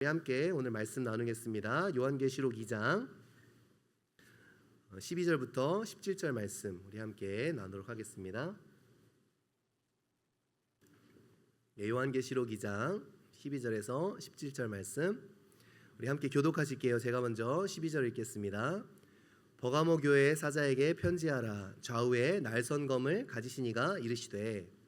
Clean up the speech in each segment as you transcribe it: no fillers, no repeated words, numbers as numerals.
우리 함께 오늘 말씀 나누겠습니다. 요한계시록 2장 12절부터 17절 말씀 우리 함께 나누도록 하겠습니다. 요한계시록 2장 12절에서 17절 말씀 우리 함께 교독하실게요. 제가 먼저 12절 읽겠습니다. 버가모 교회의 사자에게 편지하라. 좌우에 날선검을 가지시니가 이르시되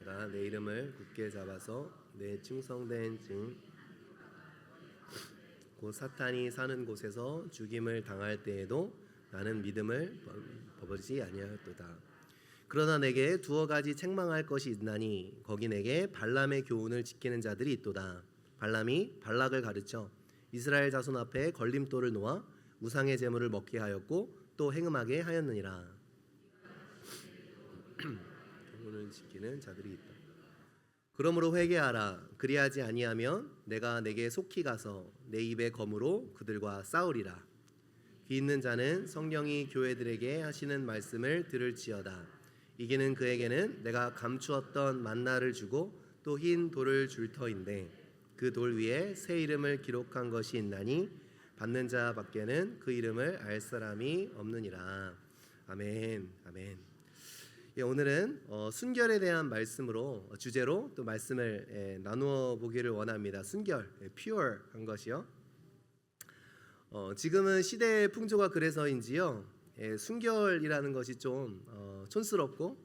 내가 내 이름을 굳게 잡아서 내 충성된 증 곧 사탄이 사는 곳에서 죽임을 당할 때에도 나는 믿음을 버리지 아니하였도다. 그러나 내게 두어 가지 책망할 것이 있나니 거기 내게 발람의 교훈을 지키는 자들이 있도다. 발람이 발락을 가르쳐 이스라엘 자손 앞에 걸림돌을 놓아 우상의 제물을 먹게 하였고 또 행음하게 하였느니라. 교훈을 지키는 자들이 있다. 그러므로 회개하라. 그리하지 아니하면 내가 내게 속히 가서 내 입의 검으로 그들과 싸우리라. 귀 있는 자는 성령이 교회들에게 하시는 말씀을 들을지어다. 이기는 그에게는 내가 감추었던 만나를 주고 또 흰 돌을 줄 터인데 그 돌 위에 새 이름을 기록한 것이 있나니 받는 자 밖에는 그 이름을 알 사람이 없느니라. 아멘. 아멘. 오늘은 순결에 대한 말씀으로 주제로 또 말씀을 나누어 보기를 원합니다. 순결, pure한 것이요. 지금은 시대의 풍조가 그래서인지요. 순결이라는 것이 좀 촌스럽고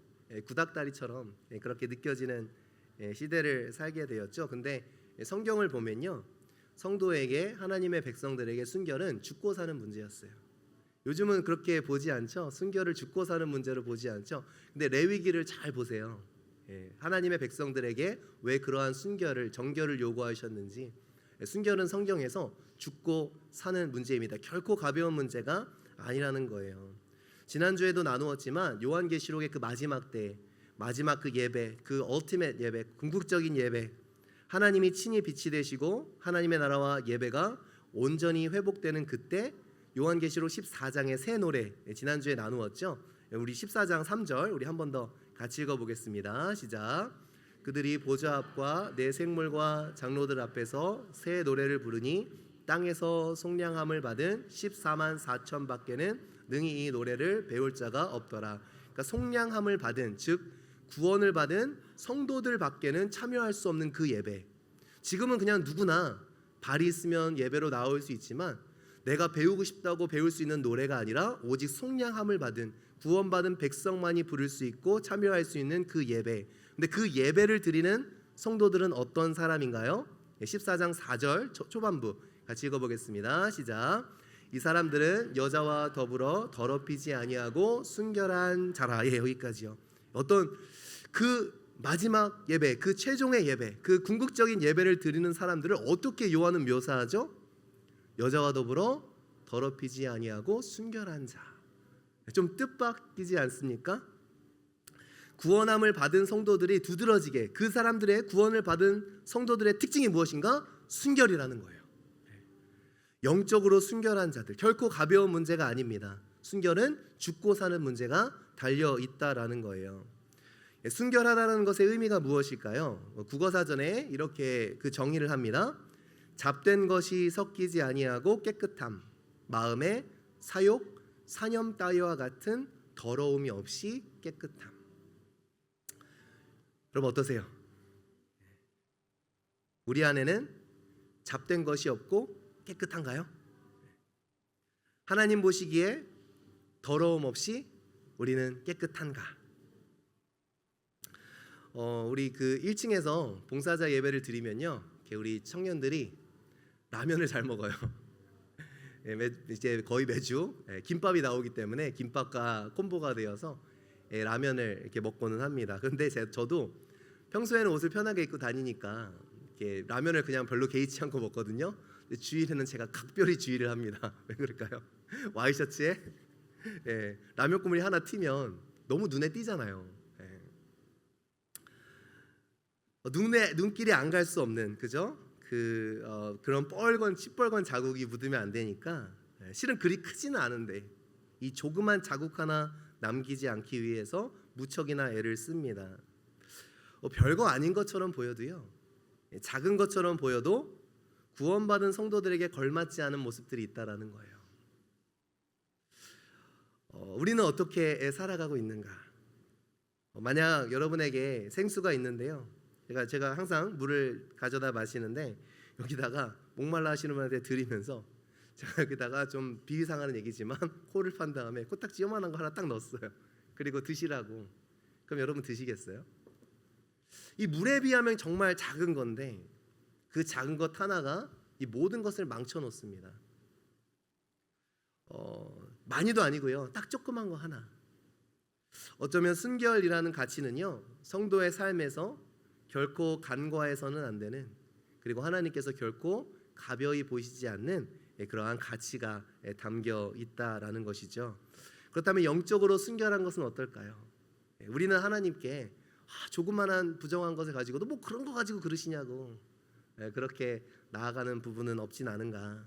구닥다리처럼 그렇게 느껴지는 시대를 살게 되었죠. 근데 성경을 보면요, 성도에게 하나님의 백성들에게 순결은 죽고 사는 문제였어요. 요즘은 그렇게 보지 않죠. 순결을 죽고 사는 문제로 보지 않죠. 근데 레위기를 잘 보세요. 하나님의 백성들에게 왜 그러한 순결을, 정결을 요구하셨는지. 순결은 성경에서 죽고 사는 문제입니다. 결코 가벼운 문제가 아니라는 거예요. 지난주에도 나누었지만 요한계시록의 그 마지막 때, 마지막 그 예배, 그 얼티밋 예배, 궁극적인 예배, 하나님이 친히 빛이 되시고 하나님의 나라와 예배가 온전히 회복되는 그때 요한계시록 14장의 새 노래, 지난주에 나누었죠. 우리 14장 3절 우리 한 번 더 같이 읽어보겠습니다. 시작. 그들이 보좌 앞과 내 생물과 장로들 앞에서 새 노래를 부르니 땅에서 속량함을 받은 14만 4천 밖에는 능히 이 노래를 배울 자가 없더라. 그러니까 속량함을 받은, 즉 구원을 받은 성도들 밖에는 참여할 수 없는 그 예배. 지금은 그냥 누구나 발이 있으면 예배로 나올 수 있지만 내가 배우고 싶다고 배울 수 있는 노래가 아니라 오직 속량함을 받은 구원받은 백성만이 부를 수 있고 참여할 수 있는 그 예배. 근데 그 예배를 드리는 성도들은 어떤 사람인가요? 14장 4절 초반부 같이 읽어보겠습니다. 시작. 이 사람들은 여자와 더불어 더럽히지 아니하고 순결한 자라. 여기까지요. 어떤 그 마지막 예배, 그 최종의 예배, 그 궁극적인 예배를 드리는 사람들을 어떻게 요한은 묘사하죠? 여자와 더불어 더럽히지 아니하고 순결한 자. 좀 뜻밖이지 않습니까? 구원함을 받은 성도들이 두드러지게, 그 사람들의 구원을 받은 성도들의 특징이 무엇인가? 순결이라는 거예요. 영적으로 순결한 자들, 결코 가벼운 문제가 아닙니다. 순결은 죽고 사는 문제가 달려있다라는 거예요. 순결하다는 것의 의미가 무엇일까요? 국어사전에 이렇게 그 정의를 합니다. 잡된 것이 섞이지 아니하고 깨끗함, 마음에 사욕, 사념 따위와 같은 더러움이 없이 깨끗함. 여러분 어떠세요? 우리 안에는 잡된 것이 없고 깨끗한가요? 하나님 보시기에 더러움 없이 우리는 깨끗한가? 우리 그 1층에서 봉사자 예배를 드리면요, 우리 청년들이 라면을 잘 먹어요. 이제 거의 매주 김밥이 나오기 때문에 김밥과 콤보가 되어서 라면을 이렇게 먹고는 합니다. 그런데 저도 평소에는 옷을 편하게 입고 다니니까 이렇게 라면을 그냥 별로 개의치 않고 먹거든요. 근데 주일에는 제가 각별히 주의를 합니다. 왜 그럴까요? 와이셔츠에 라면 국물이 하나 튀면 너무 눈에 띄잖아요. 눈길이 안 갈 수 없는, 그죠? 그런 시뻘건 자국이 묻으면 안 되니까 실은 그리 크지는 않은데 이 조그만 자국 하나 남기지 않기 위해서 무척이나 애를 씁니다. 별거 아닌 것처럼 보여도요, 작은 것처럼 보여도 구원받은 성도들에게 걸맞지 않은 모습들이 있다라는 거예요. 우리는 어떻게 살아가고 있는가? 만약 여러분에게 생수가 있는데요, 제가 항상 물을 가져다 마시는데 여기다가 목말라 하시는 분한테 드리면서 제가 여기다가 좀 비위상하는 얘기지만 코를 판 다음에 코딱지 요만한 거 하나 딱 넣었어요. 그리고 드시라고. 그럼 여러분 드시겠어요? 이 물에 비하면 정말 작은 건데 그 작은 것 하나가 이 모든 것을 망쳐 놓습니다. 많이도 아니고요, 딱 조그만 거 하나. 어쩌면 순결이라는 가치는요, 성도의 삶에서 결코 간과해서는 안 되는, 그리고 하나님께서 결코 가벼이 보시지 않는 그러한 가치가 담겨 있다라는 것이죠. 그렇다면 영적으로 순결한 것은 어떨까요? 우리는 하나님께 조그만한 부정한 것을 가지고도 뭐 그런 거 가지고 그러시냐고 그렇게 나아가는 부분은 없진 않은가.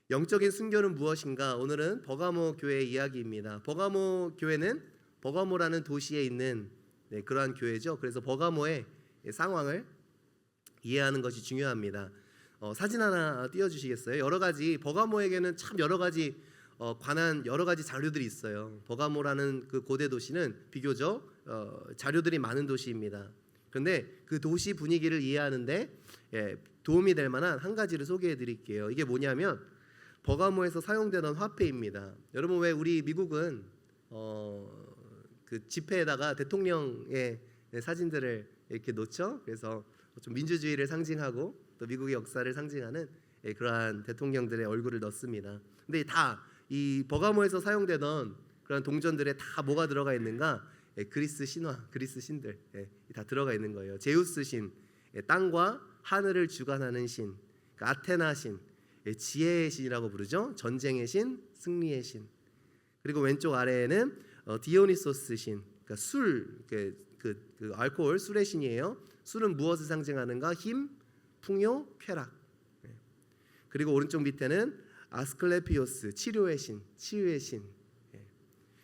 영적인 순결은 무엇인가? 오늘은 버가모 교회 이야기입니다. 버가모 교회는 버가모라는 도시에 있는 그러한 교회죠. 그래서 버가모의 상황을 이해하는 것이 중요합니다. 사진 하나 띄워주시겠어요? 여러 가지, 버가모에게는 참 여러 가지 관한 여러 가지 자료들이 있어요. 버가모라는 그 고대 도시는 비교적 자료들이 많은 도시입니다. 그런데 그 도시 분위기를 이해하는데 도움이 될 만한 한 가지를 소개해 드릴게요. 이게 뭐냐면 버가모에서 사용되던 화폐입니다. 여러분, 왜 우리 미국은 그 지폐에다가 대통령의 사진들을 이렇게 놓죠? 그래서 좀 민주주의를 상징하고 또 미국의 역사를 상징하는 그러한 대통령들의 얼굴을 넣습니다. 근데 다 이 버가모에서 사용되던 그런 동전들에 다 뭐가 들어가 있는가? 그리스 신화, 그리스 신들 다 들어가 있는 거예요. 제우스 신, 땅과 하늘을 주관하는 신, 아테나 신, 지혜의 신이라고 부르죠. 전쟁의 신, 승리의 신. 그리고 왼쪽 아래에는 디오니소스 신, 그러니까 술, 그 알코올, 술의 신이에요. 술은 무엇을 상징하는가? 힘, 풍요, 쾌락. 그리고 오른쪽 밑에는 아스클레피오스, 치료의 신, 치유의 신.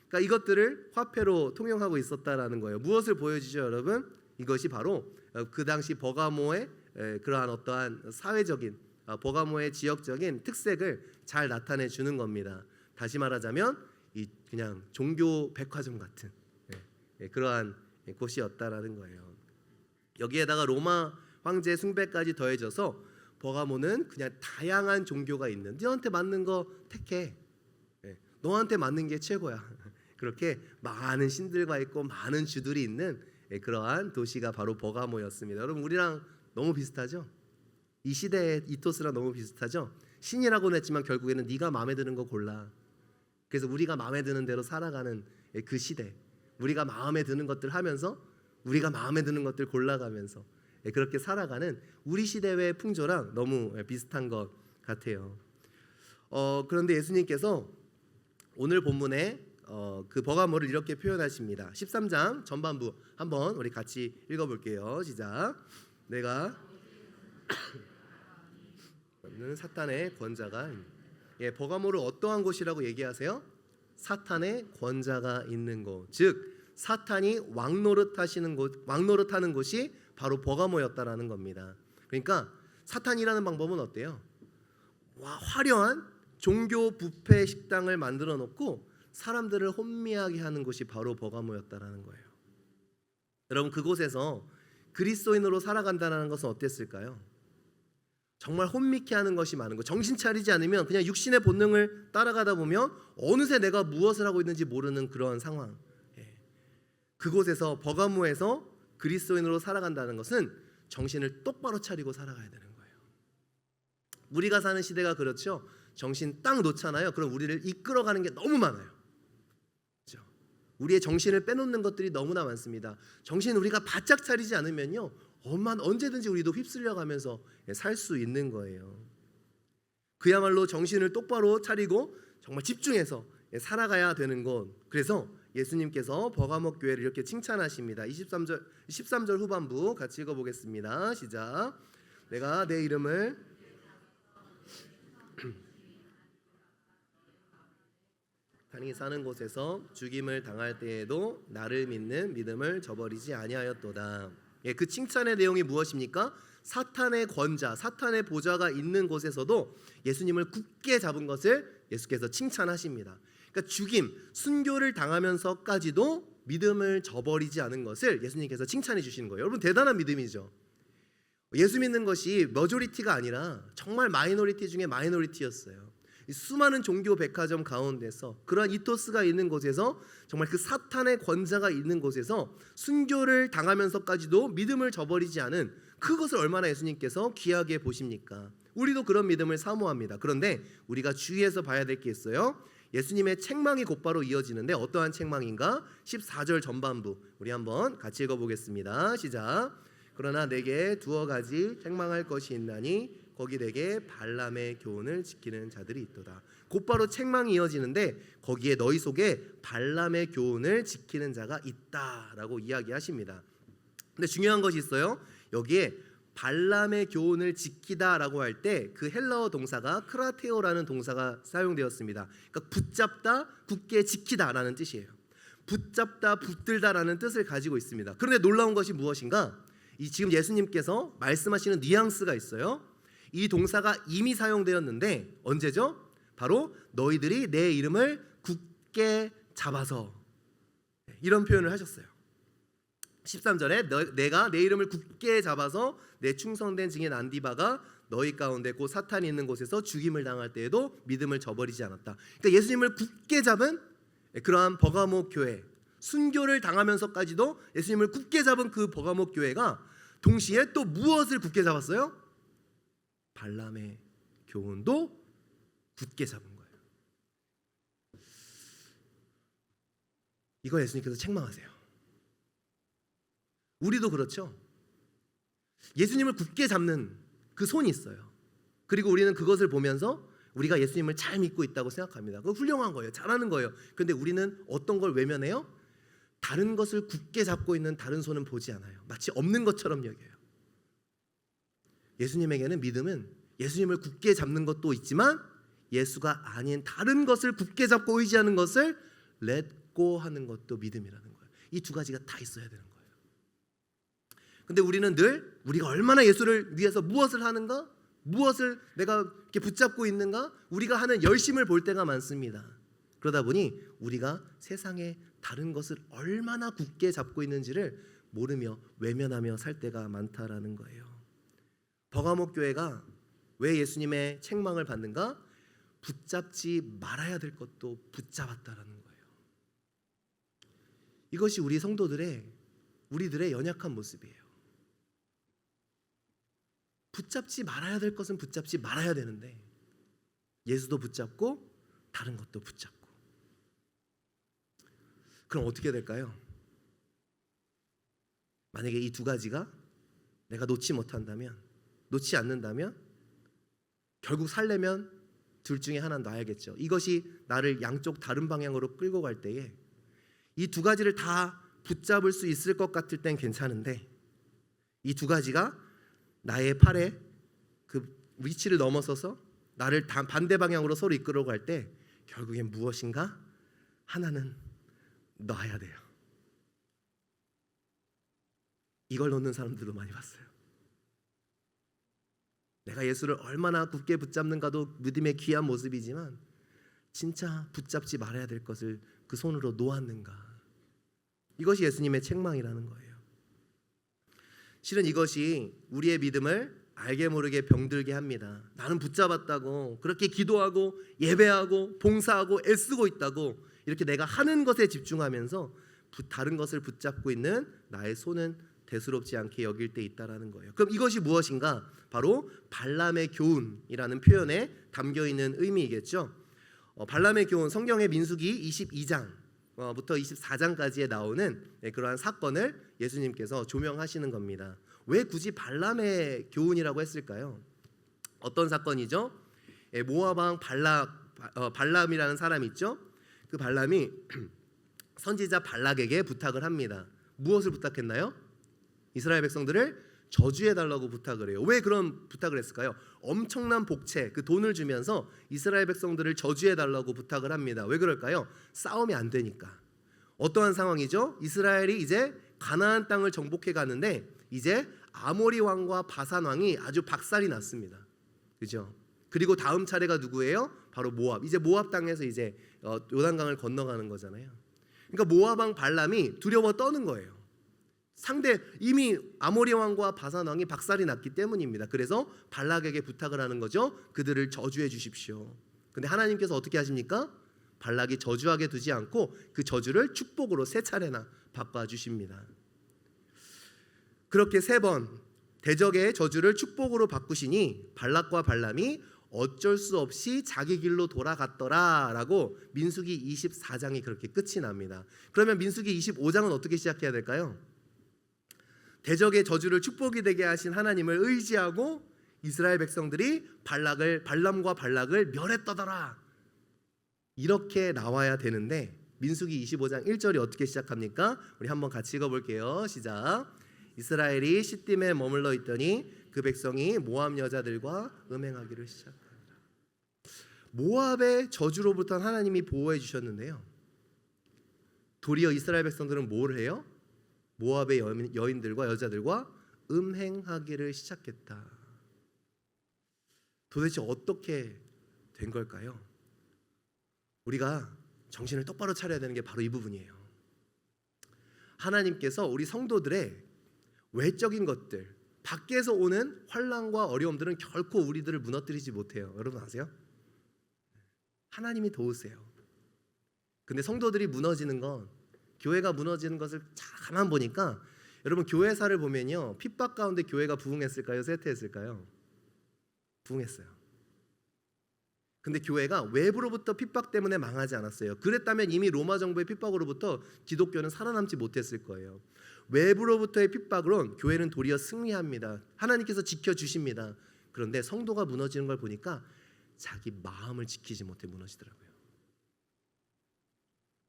그러니까 이것들을 화폐로 통용하고 있었다라는 거예요. 무엇을 보여주죠, 여러분? 이것이 바로 그 당시 버가모의 그러한 어떠한 사회적인, 버가모의 지역적인 특색을 잘 나타내 주는 겁니다. 다시 말하자면 이 그냥 종교 백화점 같은 그러한 곳이었다라는 거예요. 여기에다가 로마 황제 숭배까지 더해져서 버가모는 그냥 다양한 종교가 있는, 너한테 맞는 거 택해, 너한테 맞는 게 최고야. 그렇게 많은 신들과 있고 많은 주들이 있는 그러한 도시가 바로 버가모였습니다. 여러분, 우리랑 너무 비슷하죠? 이 시대의 이토스랑 너무 비슷하죠? 신이라고는 했지만 결국에는 네가 마음에 드는 거 골라. 그래서 우리가 마음에 드는 대로 살아가는 그 시대, 우리가 마음에 드는 것들 하면서, 우리가 마음에 드는 것들 골라가면서 그렇게 살아가는 우리 시대의 풍조랑 너무 비슷한 것 같아요. 그런데 예수님께서 오늘 본문에 그 버가모를 이렇게 표현하십니다. 13장 전반부 한번 우리 같이 읽어볼게요. 시작. 내가 사탄의 권자가, 버가모를 어떠한 곳이라고 얘기하세요? 사탄의 권자가 있는 곳, 즉 사탄이 왕노릇하시는 곳, 왕노릇하는 곳이 바로 버가모였다라는 겁니다. 그러니까 사탄이라는 방법은 어때요? 화려한 종교 뷔페 식당을 만들어 놓고 사람들을 혼미하게 하는 곳이 바로 버가모였다라는 거예요. 여러분, 그곳에서 그리스도인으로 살아간다는 것은 어땠을까요? 정말 혼미케 하는 것이 많은 거. 정신 차리지 않으면 그냥 육신의 본능을 따라가다 보면 어느새 내가 무엇을 하고 있는지 모르는 그런 상황. 그곳에서 버가모에서 그리스도인으로 살아간다는 것은 정신을 똑바로 차리고 살아가야 되는 거예요. 우리가 사는 시대가 그렇죠. 정신 딱 놓잖아요. 그럼 우리를 이끌어가는 게 너무 많아요. 그렇죠? 우리의 정신을 빼놓는 것들이 너무나 많습니다. 정신 우리가 바짝 차리지 않으면요, 언제든지 우리도 휩쓸려가면서 살 수 있는 거예요. 그야말로 정신을 똑바로 차리고 정말 집중해서 살아가야 되는 것. 그래서 예수님께서 버가모 교회를 이렇게 칭찬하십니다. 13절 후반부 같이 읽어보겠습니다. 시작. 내가 내 이름을 간이 사는 곳에서 죽임을 당할 때에도 나를 믿는 믿음을 저버리지 아니하였도다. 그 칭찬의 내용이 무엇입니까? 사탄의 권자, 사탄의 보좌가 있는 곳에서도 예수님을 굳게 잡은 것을 예수께서 칭찬하십니다. 그러니까 죽임, 순교를 당하면서까지도 믿음을 저버리지 않은 것을 예수님께서 칭찬해 주시는 거예요. 여러분 대단한 믿음이죠. 예수 믿는 것이 머조리티가 아니라 정말 마이너리티 중에 마이너리티였어요. 수많은 종교 백화점 가운데서 그러한 이토스가 있는 곳에서 정말 그 사탄의 권자가 있는 곳에서 순교를 당하면서까지도 믿음을 저버리지 않은 그것을 얼마나 예수님께서 귀하게 보십니까? 우리도 그런 믿음을 사모합니다. 그런데 우리가 주의해서 봐야 될 게 있어요. 예수님의 책망이 곧바로 이어지는데 어떠한 책망인가? 14절 전반부 우리 한번 같이 읽어보겠습니다. 시작. 그러나 내게 두어 가지 책망할 것이 있나니 거기 내게 발람의 교훈을 지키는 자들이 있도다. 곧바로 책망이 이어지는데 거기에 너희 속에 발람의 교훈을 지키는 자가 있다라고 이야기하십니다. 근데 중요한 것이 있어요. 여기에 발람의 교훈을 지키다라고 할 때 그 헬라어 동사가 크라테오라는 동사가 사용되었습니다. 그러니까 붙잡다, 굳게 지키다라는 뜻이에요. 붙잡다, 붙들다라는 뜻을 가지고 있습니다. 그런데 놀라운 것이 무엇인가? 지금 예수님께서 말씀하시는 뉘앙스가 있어요. 이 동사가 이미 사용되었는데 언제죠? 바로 너희들이 내 이름을 굳게 잡아서, 이런 표현을 하셨어요. 13절에 내가 내 이름을 굳게 잡아서 내 충성된 증인 안디바가 너희 가운데 곧 사탄이 있는 곳에서 죽임을 당할 때에도 믿음을 저버리지 않았다. 그러니까 예수님을 굳게 잡은 그러한 버가모 교회, 순교를 당하면서까지도 예수님을 굳게 잡은 그 버가모 교회가 동시에 또 무엇을 굳게 잡았어요? 발람의 교훈도 굳게 잡은 거예요. 이거 예수님께서 책망하세요. 우리도 그렇죠. 예수님을 굳게 잡는 그 손이 있어요. 그리고 우리는 그것을 보면서 우리가 예수님을 잘 믿고 있다고 생각합니다. 그거 훌륭한 거예요. 잘하는 거예요. 그런데 우리는 어떤 걸 외면해요? 다른 것을 굳게 잡고 있는 다른 손은 보지 않아요. 마치 없는 것처럼 여겨요. 예수님에게는 믿음은 예수님을 굳게 잡는 것도 있지만 예수가 아닌 다른 것을 굳게 잡고 의지하는 것을 렛고 하는 것도 믿음이라는 거예요. 이 두 가지가 다 있어야 되는 거예요. 근데 우리는 늘 우리가 얼마나 예수를 위해서 무엇을 하는가? 무엇을 내가 이렇게 붙잡고 있는가? 우리가 하는 열심을 볼 때가 많습니다. 그러다 보니 우리가 세상에 다른 것을 얼마나 굳게 잡고 있는지를 모르며 외면하며 살 때가 많다라는 거예요. 버가모 교회가 왜 예수님의 책망을 받는가? 붙잡지 말아야 될 것도 붙잡았다라는 거예요. 이것이 우리 우리들의 연약한 모습이에요. 붙잡지 말아야 될 것은 붙잡지 말아야 되는데 예수도 붙잡고 다른 것도 붙잡고. 그럼 어떻게 될까요? 만약에 이 두 가지가 내가 놓지 않는다면 결국 살려면 둘 중에 하나는 놔야겠죠. 이것이 나를 양쪽 다른 방향으로 끌고 갈 때에 이 두 가지를 다 붙잡을 수 있을 것 같을 땐 괜찮은데 이 두 가지가 나의 팔에 그 위치를 넘어서서 나를 반대 방향으로 서로 이끌어 갈 때 결국엔 무엇인가 하나는 놔야 돼요. 이걸 놓는 사람들도 많이 봤어요. 내가 예수를 얼마나 굳게 붙잡는가도 믿음의 귀한 모습이지만 진짜 붙잡지 말아야 될 것을 그 손으로 놓았는가. 이것이 예수님의 책망이라는 거예요. 실은 이것이 우리의 믿음을 알게 모르게 병들게 합니다. 나는 붙잡았다고 그렇게 기도하고 예배하고 봉사하고 애쓰고 있다고 이렇게 내가 하는 것에 집중하면서 다른 것을 붙잡고 있는 나의 손은 대수롭지 않게 여길 때 있다라는 거예요. 그럼 이것이 무엇인가? 바로 발람의 교훈이라는 표현에 담겨 있는 의미이겠죠. 발람의 교훈, 성경의 민수기 22장부터 24장까지에 나오는 그러한 사건을 예수님께서 조명하시는 겁니다. 왜 굳이 발람의 교훈이라고 했을까요? 어떤 사건이죠? 모압 왕 발람이라는 사람이 있죠. 그 발람이 선지자 발락에게 부탁을 합니다. 무엇을 부탁했나요? 이스라엘 백성들을 저주해 달라고 부탁을 해요. 왜 그런 부탁을 했을까요? 엄청난 복채, 그 돈을 주면서 이스라엘 백성들을 저주해 달라고 부탁을 합니다. 왜 그럴까요? 싸움이 안 되니까. 어떠한 상황이죠? 이스라엘이 이제 가나안 땅을 정복해 가는데 이제 아모리 왕과 바산 왕이 아주 박살이 났습니다. 그죠? 그리고 다음 차례가 누구예요? 바로 모압. 이제 모압 땅에서 이제 요단강을 건너가는 거잖아요. 그러니까 모압 왕 발람이 두려워 떠는 거예요. 상대 이미 아모리 왕과 바산 왕이 박살이 났기 때문입니다. 그래서 발락에게 부탁을 하는 거죠. 그들을 저주해 주십시오. 근데 하나님께서 어떻게 하십니까? 발락이 저주하게 두지 않고 그 저주를 축복으로 3차례나 바꿔 주십니다. 그렇게 3번 대적의 저주를 축복으로 바꾸시니 발락과 발람이 어쩔 수 없이 자기 길로 돌아갔더라라고 민수기 24장이 그렇게 끝이 납니다. 그러면 민수기 25장은 어떻게 시작해야 될까요? 대적의 저주를 축복이 되게 하신 하나님을 의지하고 이스라엘 백성들이 발람과 발락을 멸했더더라 이렇게 나와야 되는데 민수기 25장 1절이 어떻게 시작합니까? 우리 한번 같이 읽어볼게요. 시작. 이스라엘이 시딤에 머물러 있더니 그 백성이 모압 여자들과 음행하기를 시작하더라. 모압의 저주로부터 하나님이 보호해 주셨는데요, 도리어 이스라엘 백성들은 뭘 해요? 모압의 여인들과 여자들과 음행하기를 시작했다. 도대체 어떻게 된 걸까요? 우리가 정신을 똑바로 차려야 되는 게 바로 이 부분이에요. 하나님께서 우리 성도들의 외적인 것들, 밖에서 오는 환난과 어려움들은 결코 우리들을 무너뜨리지 못해요. 여러분 아세요? 하나님이 도우세요. 근데 성도들이 무너지는 건, 교회가 무너지는 것을 가만 보니까 여러분 교회사를 보면요, 핍박 가운데 교회가 부흥했을까요? 쇠퇴했을까요? 부흥했어요. 근데 교회가 외부로부터 핍박 때문에 망하지 않았어요. 그랬다면 이미 로마 정부의 핍박으로부터 기독교는 살아남지 못했을 거예요. 외부로부터의 핍박으론 교회는 도리어 승리합니다. 하나님께서 지켜주십니다. 그런데 성도가 무너지는 걸 보니까 자기 마음을 지키지 못해 무너지더라고요.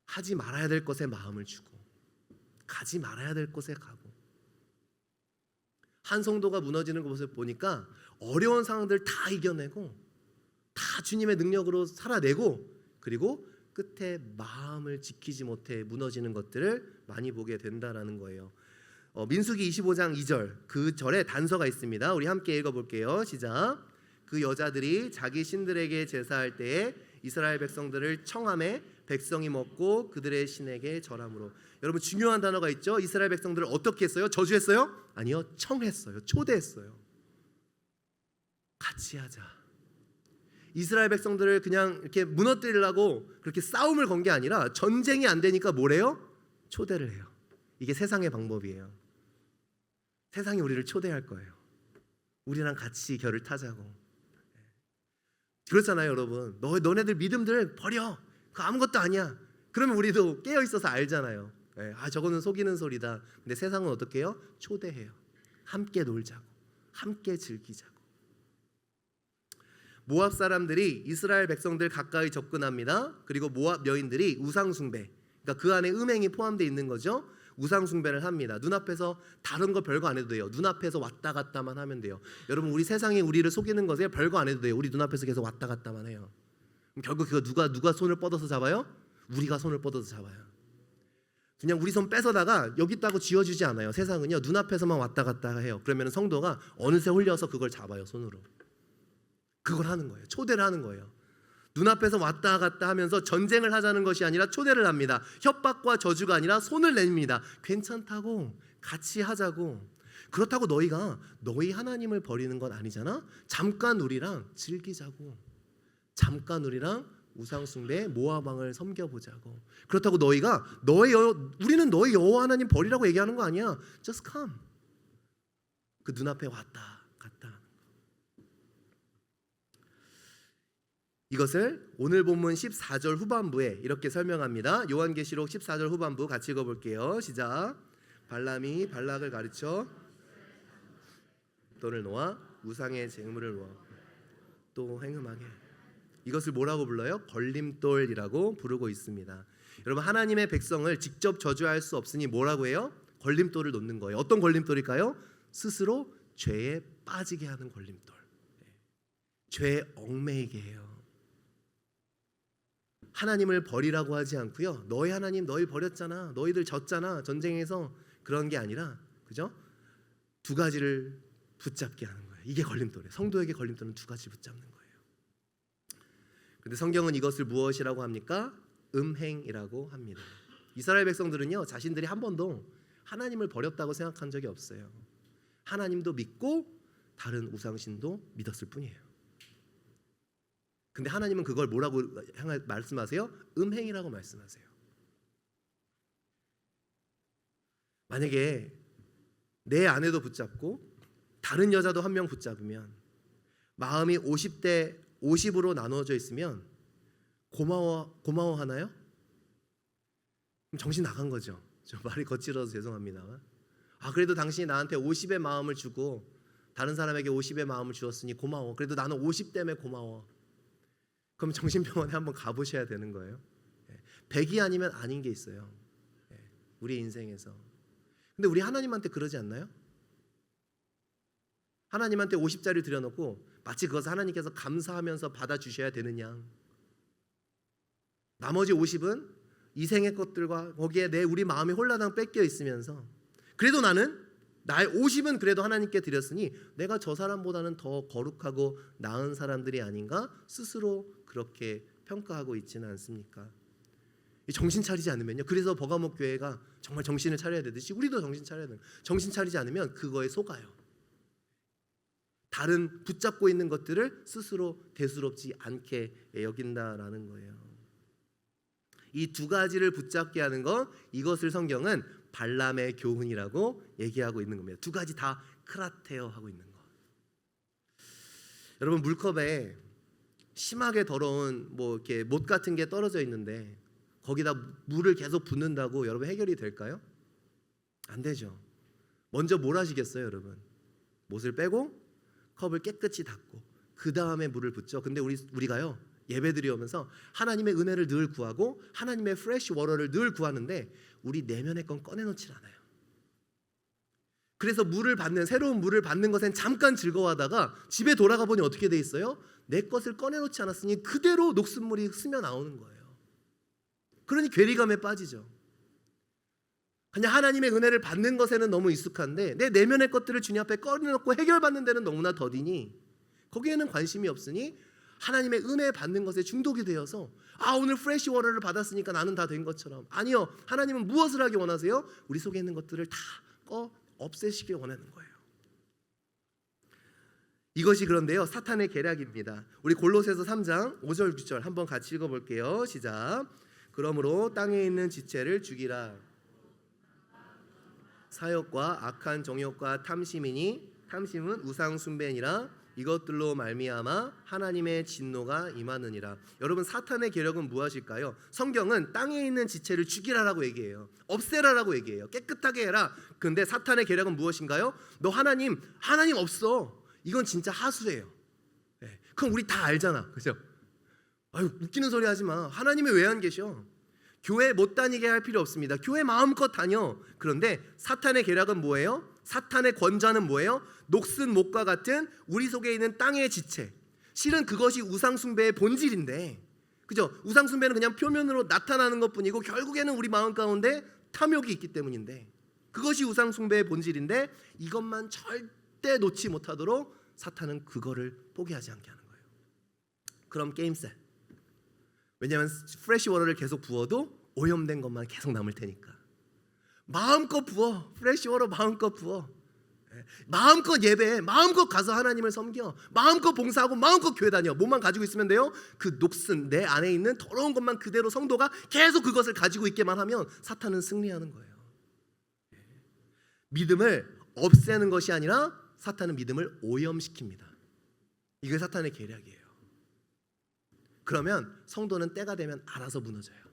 하지 말아야 될 것에 마음을 주고 가지 말아야 될 곳에 가고, 한 성도가 무너지는 것을 보니까 어려운 상황들 다 이겨내고 다 주님의 능력으로 살아내고, 그리고 끝에 마음을 지키지 못해 무너지는 것들을 많이 보게 된다라는 거예요. 민수기 25장 2절, 그 절에 단서가 있습니다. 우리 함께 읽어볼게요. 시작. 그 여자들이 자기 신들에게 제사할 때에 이스라엘 백성들을 청함에 백성이 먹고 그들의 신에게 절함으로. 여러분 중요한 단어가 있죠. 이스라엘 백성들을 어떻게 했어요? 저주했어요? 아니요, 청했어요. 초대했어요. 같이 하자. 이스라엘 백성들을 그냥 이렇게 무너뜨리려고 그렇게 싸움을 건 게 아니라 전쟁이 안 되니까 뭐래요? 초대를 해요. 이게 세상의 방법이에요. 세상이 우리를 초대할 거예요. 우리랑 같이 결을 타자고. 그렇잖아요, 여러분. 너네들 믿음들 버려. 그거 아무것도 아니야. 그러면 우리도 깨어 있어서 알잖아요. 아, 저거는 속이는 소리다. 근데 세상은 어떻게 해요? 초대해요. 함께 놀자고, 함께 즐기자고. 모압 사람들이 이스라엘 백성들 가까이 접근합니다. 그리고 모압 여인들이 우상 숭배, 그러니까 그 안에 음행이 포함되어 있는 거죠. 우상 숭배를 합니다. 눈앞에서 다른 거 별거 안 해도 돼요. 눈앞에서 왔다 갔다만 하면 돼요. 여러분 우리 세상이 우리를 속이는 것에 별거 안 해도 돼요. 우리 눈앞에서 계속 왔다 갔다만 해요. 그럼 결국 그거 누가 손을 뻗어서 잡아요? 우리가 손을 뻗어서 잡아요. 그냥 우리 손 뺏어다가 여기 있다고 지워주지 않아요. 세상은요, 눈앞에서만 왔다 갔다 해요. 그러면 성도가 어느새 홀려서 그걸 잡아요, 손으로. 그걸 하는 거예요. 초대를 하는 거예요. 눈앞에서 왔다 갔다 하면서 전쟁을 하자는 것이 아니라 초대를 합니다. 협박과 저주가 아니라 손을 냅니다. 괜찮다고, 같이 하자고. 그렇다고 너희가 너희 하나님을 버리는 건 아니잖아. 잠깐 우리랑 즐기자고. 잠깐 우리랑 우상숭배 모압 왕을 섬겨보자고. 그렇다고 너희가 우리는 너희 여호와 하나님 버리라고 얘기하는 거 아니야. Just come. 그 눈앞에 왔다 갔다. 이것을 오늘 본문 14절 후반부에 이렇게 설명합니다. 요한계시록 14절 후반부 같이 읽어볼게요. 시작. 발람이 발락을 가르쳐 돈을 놓아 우상의 재물을 놓아 또 행음하게. 이것을 뭐라고 불러요? 걸림돌이라고 부르고 있습니다. 여러분 하나님의 백성을 직접 저주할 수 없으니 뭐라고 해요? 걸림돌을 놓는 거예요. 어떤 걸림돌일까요? 스스로 죄에 빠지게 하는 걸림돌. 죄에 얽매이게 해요. 하나님을 버리라고 하지 않고요. 너희 하나님 너희 버렸잖아. 너희들 졌잖아. 전쟁에서 그런 게 아니라, 그죠? 두 가지를 붙잡게 하는 거예요. 이게 걸림돌이에요. 성도에게 걸림돌은 두 가지를 붙잡는 거예요. 근데 성경은 이것을 무엇이라고 합니까? 음행이라고 합니다. 이스라엘 백성들은요, 자신들이 한 번도 하나님을 버렸다고 생각한 적이 없어요. 하나님도 믿고 다른 우상신도 믿었을 뿐이에요. 근데 하나님은 그걸 뭐라고 말씀하세요? 음행이라고 말씀하세요. 만약에 내 아내도 붙잡고 다른 여자도 한 명 붙잡으면 마음이 50대 50으로 나누어져 있으면 고마워하나요? 그럼 정신 나간 거죠. 저 말이 거칠어서 죄송합니다만. 그래도 당신이 나한테 50의 마음을 주고 다른 사람에게 50의 마음을 주었으니 고마워. 그래도 나는 50 때문에 고마워. 그럼 정신병원에 한번 가보셔야 되는 거예요. 100이 아니면 아닌 게 있어요. 우리 인생에서. 근데 우리 하나님한테 그러지 않나요? 하나님한테 50짜리 드려놓고 마치 그것을 하나님께서 감사하면서 받아주셔야 되는 양. 나머지 50은 이 생의 것들과 거기에 우리 마음이 홀라당 뺏겨 있으면서 그래도 나는 나의 50은 그래도 하나님께 드렸으니 내가 저 사람보다는 더 거룩하고 나은 사람들이 아닌가 스스로 그렇게 평가하고 있지는 않습니까? 정신 차리지 않으면요. 그래서 버가목 교회가 정말 정신을 차려야 되듯이 우리도 정신 차려야 돼요. 정신 차리지 않으면 그거에 속아요. 다른 붙잡고 있는 것들을 스스로 대수롭지 않게 여긴다라는 거예요. 이 두 가지를 붙잡게 하는 것, 이것을 성경은 발람의 교훈이라고 얘기하고 있는 겁니다. 두 가지 다 크라테어 하고 있는 것. 여러분, 물컵에 심하게 더러운 이렇게 못 같은 게 떨어져 있는데 거기다 물을 계속 붓는다고 여러분 해결이 될까요? 안 되죠. 먼저 뭘 하시겠어요, 여러분? 못을 빼고 컵을 깨끗이 닦고 그 다음에 물을 붓죠. 근데 우리가요, 예배드리면서 하나님의 은혜를 늘 구하고 하나님의 프레시 워터를 늘 구하는데 우리 내면의 건 꺼내놓질 않아요. 그래서 새로운 물을 받는 것엔 잠깐 즐거워하다가 집에 돌아가 보니 어떻게 돼 있어요? 내 것을 꺼내놓지 않았으니 그대로 녹슨물이 스며 나오는 거예요. 그러니 괴리감에 빠지죠. 그냥 하나님의 은혜를 받는 것에는 너무 익숙한데 내 내면의 것들을 주님 앞에 꺼내놓고 해결받는 데는 너무나 더디니 거기에는 관심이 없으니 하나님의 은혜 받는 것에 중독이 되어서 오늘 프레시 워터를 받았으니까 나는 다 된 것처럼. 아니요, 하나님은 무엇을 하기 원하세요? 우리 속에 있는 것들을 다 없애시길 원하는 거예요. 이것이 그런데요, 사탄의 계략입니다. 우리 골로새서 3장 5절 6절 한번 같이 읽어볼게요. 시작. 그러므로 땅에 있는 지체를 죽이라. 사욕과 악한 정욕과 탐심이니 탐심은 우상 숭배니라. 이것들로 말미암아 하나님의 진노가 임하느니라. 여러분, 사탄의 계략은 무엇일까요? 성경은 땅에 있는 지체를 죽이라라고 얘기해요. 없애라라고 얘기해요. 깨끗하게 해라. 그런데 사탄의 계략은 무엇인가요? 너 하나님 없어. 이건 진짜 하수예요. 그럼 우리 다 알잖아, 그죠? 웃기는 소리 하지 마. 하나님이 왜 안 계셔? 교회 못 다니게 할 필요 없습니다. 교회 마음껏 다녀. 그런데 사탄의 계략은 뭐예요? 사탄의 권좌는 뭐예요? 녹슨 목과 같은 우리 속에 있는 땅의 지체. 실은 그것이 우상숭배의 본질인데, 그죠? 우상숭배는 그냥 표면으로 나타나는 것뿐이고 결국에는 우리 마음 가운데 탐욕이 있기 때문인데, 그것이 우상숭배의 본질인데 이것만 절대 놓지 못하도록 사탄은 그거를 포기하지 않게 하는 거예요. 그럼 게임 셋. 왜냐하면 프레시 워터를 계속 부어도 오염된 것만 계속 남을 테니까 마음껏 부어. 프레시 워터 마음껏 부어. 마음껏 예배해. 마음껏 가서 하나님을 섬겨. 마음껏 봉사하고 마음껏 교회 다녀. 뭐만 가지고 있으면 돼요? 그 녹슨 내 안에 있는 더러운 것만 그대로 성도가 계속 그것을 가지고 있게만 하면 사탄은 승리하는 거예요. 믿음을 없애는 것이 아니라 사탄은 믿음을 오염시킵니다. 이게 사탄의 계략이에요. 그러면 성도는 때가 되면 알아서 무너져요.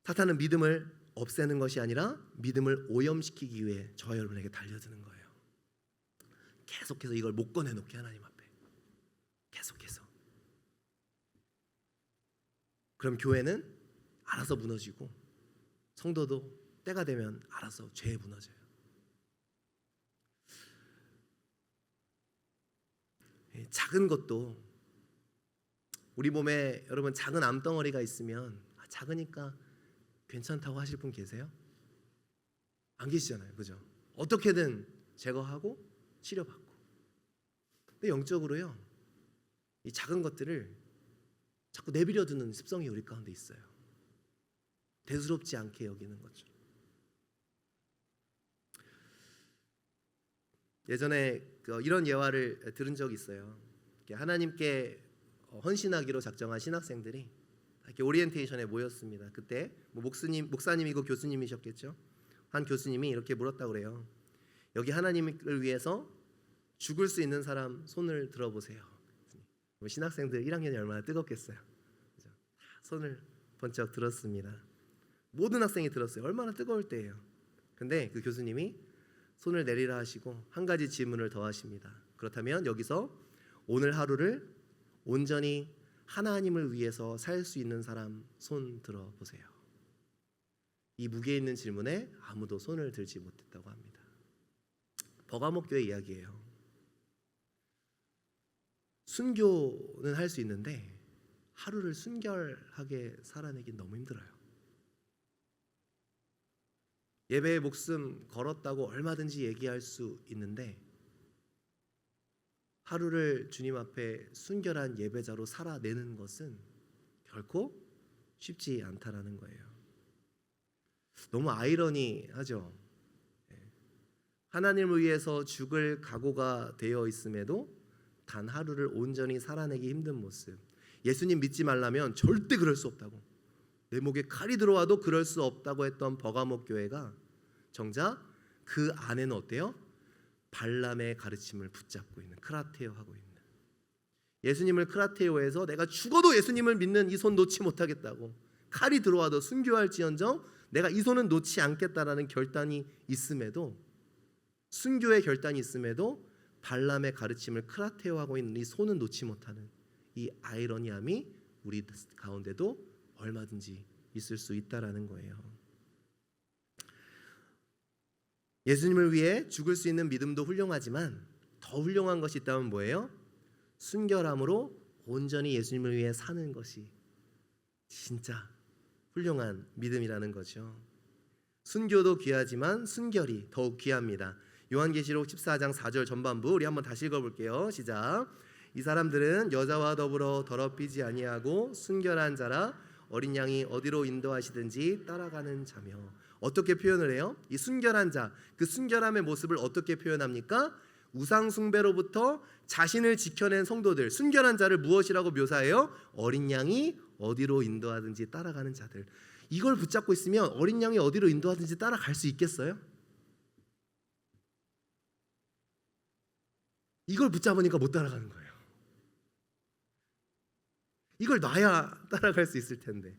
사탄은 믿음을 없애는 것이 아니라 믿음을 오염시키기 위해 저와 여러분에게 달려드는 거예요. 계속해서 이걸 못 꺼내놓게 하나님 앞에 계속해서. 그럼 교회는 알아서 무너지고 성도도 때가 되면 알아서 죄에 무너져요. 작은 것도 우리 몸에 여러분 작은 암덩어리가 있으면 작으니까 괜찮다고 하실 분 계세요? 안 계시잖아요. 그죠? 어떻게든 제거하고 치료받고. 근데 영적으로요, 이 작은 것들을 자꾸 내버려 두는 습성이 우리 가운데 있어요. 대수롭지 않게 여기는 거죠. 예전에 이런 예화를 들은 적이 있어요. 하나님께 헌신하기로 작정한 신학생들이 이렇게 오리엔테이션에 모였습니다. 그때 목사님이고 교수님이셨겠죠. 한 교수님이 이렇게 물었다고 그래요. 여기 하나님을 위해서 죽을 수 있는 사람 손을 들어보세요. 신학생들 1학년이 얼마나 뜨겁겠어요. 손을 번쩍 들었습니다. 모든 학생이 들었어요. 얼마나 뜨거울 때예요. 근데 그 교수님이 손을 내리라 하시고 한 가지 질문을 더 하십니다. 그렇다면 여기서 오늘 하루를 온전히 하나님을 위해서 살 수 있는 사람 손 들어보세요. 이 무게 있는 질문에 아무도 손을 들지 못했다고 합니다. 버가목 교회 이야기예요. 순교는 할 수 있는데 하루를 순결하게 살아내긴 너무 힘들어요. 예배에 목숨 걸었다고 얼마든지 얘기할 수 있는데 하루를 주님 앞에 순결한 예배자로 살아내는 것은 결코 쉽지 않다라는 거예요. 너무 아이러니하죠. 하나님을 위해서 죽을 각오가 되어 있음에도 단 하루를 온전히 살아내기 힘든 모습. 예수님 믿지 말라면 절대 그럴 수 없다고, 내 목에 칼이 들어와도 그럴 수 없다고 했던 버가목 교회가 정작 그 안에는 어때요? 발람의 가르침을 붙잡고 있는, 크라테오하고 있는, 예수님을 크라테오에서 내가 죽어도 예수님을 믿는 이 손 놓지 못하겠다고, 칼이 들어와도 순교할지언정 내가 이 손은 놓지 않겠다라는 결단이 있음에도, 순교의 결단이 있음에도 발람의 가르침을 크라테오하고 있는 이 손은 놓지 못하는 이 아이러니함이 우리 가운데도 얼마든지 있을 수 있다라는 거예요. 예수님을 위해 죽을 수 있는 믿음도 훌륭하지만 더 훌륭한 것이 있다면 뭐예요? 순결함으로 온전히 예수님을 위해 사는 것이 진짜 훌륭한 믿음이라는 거죠. 순교도 귀하지만 순결이 더욱 귀합니다. 요한계시록 14장 4절 전반부 우리 한번 다시 읽어볼게요. 시작. 이 사람들은 여자와 더불어 더럽히지 아니하고 순결한 자라, 어린 양이 어디로 인도하시든지 따라가는 자며. 어떻게 표현을 해요? 이 순결한 자, 그 순결함의 모습을 어떻게 표현합니까? 우상 숭배로부터 자신을 지켜낸 성도들, 순결한 자를 무엇이라고 묘사해요? 어린 양이 어디로 인도하든지 따라가는 자들. 이걸 붙잡고 있으면 어린 양이 어디로 인도하든지 따라갈 수 있겠어요? 이걸 붙잡으니까 못 따라가는 거예요. 이걸 놔야 따라갈 수 있을 텐데.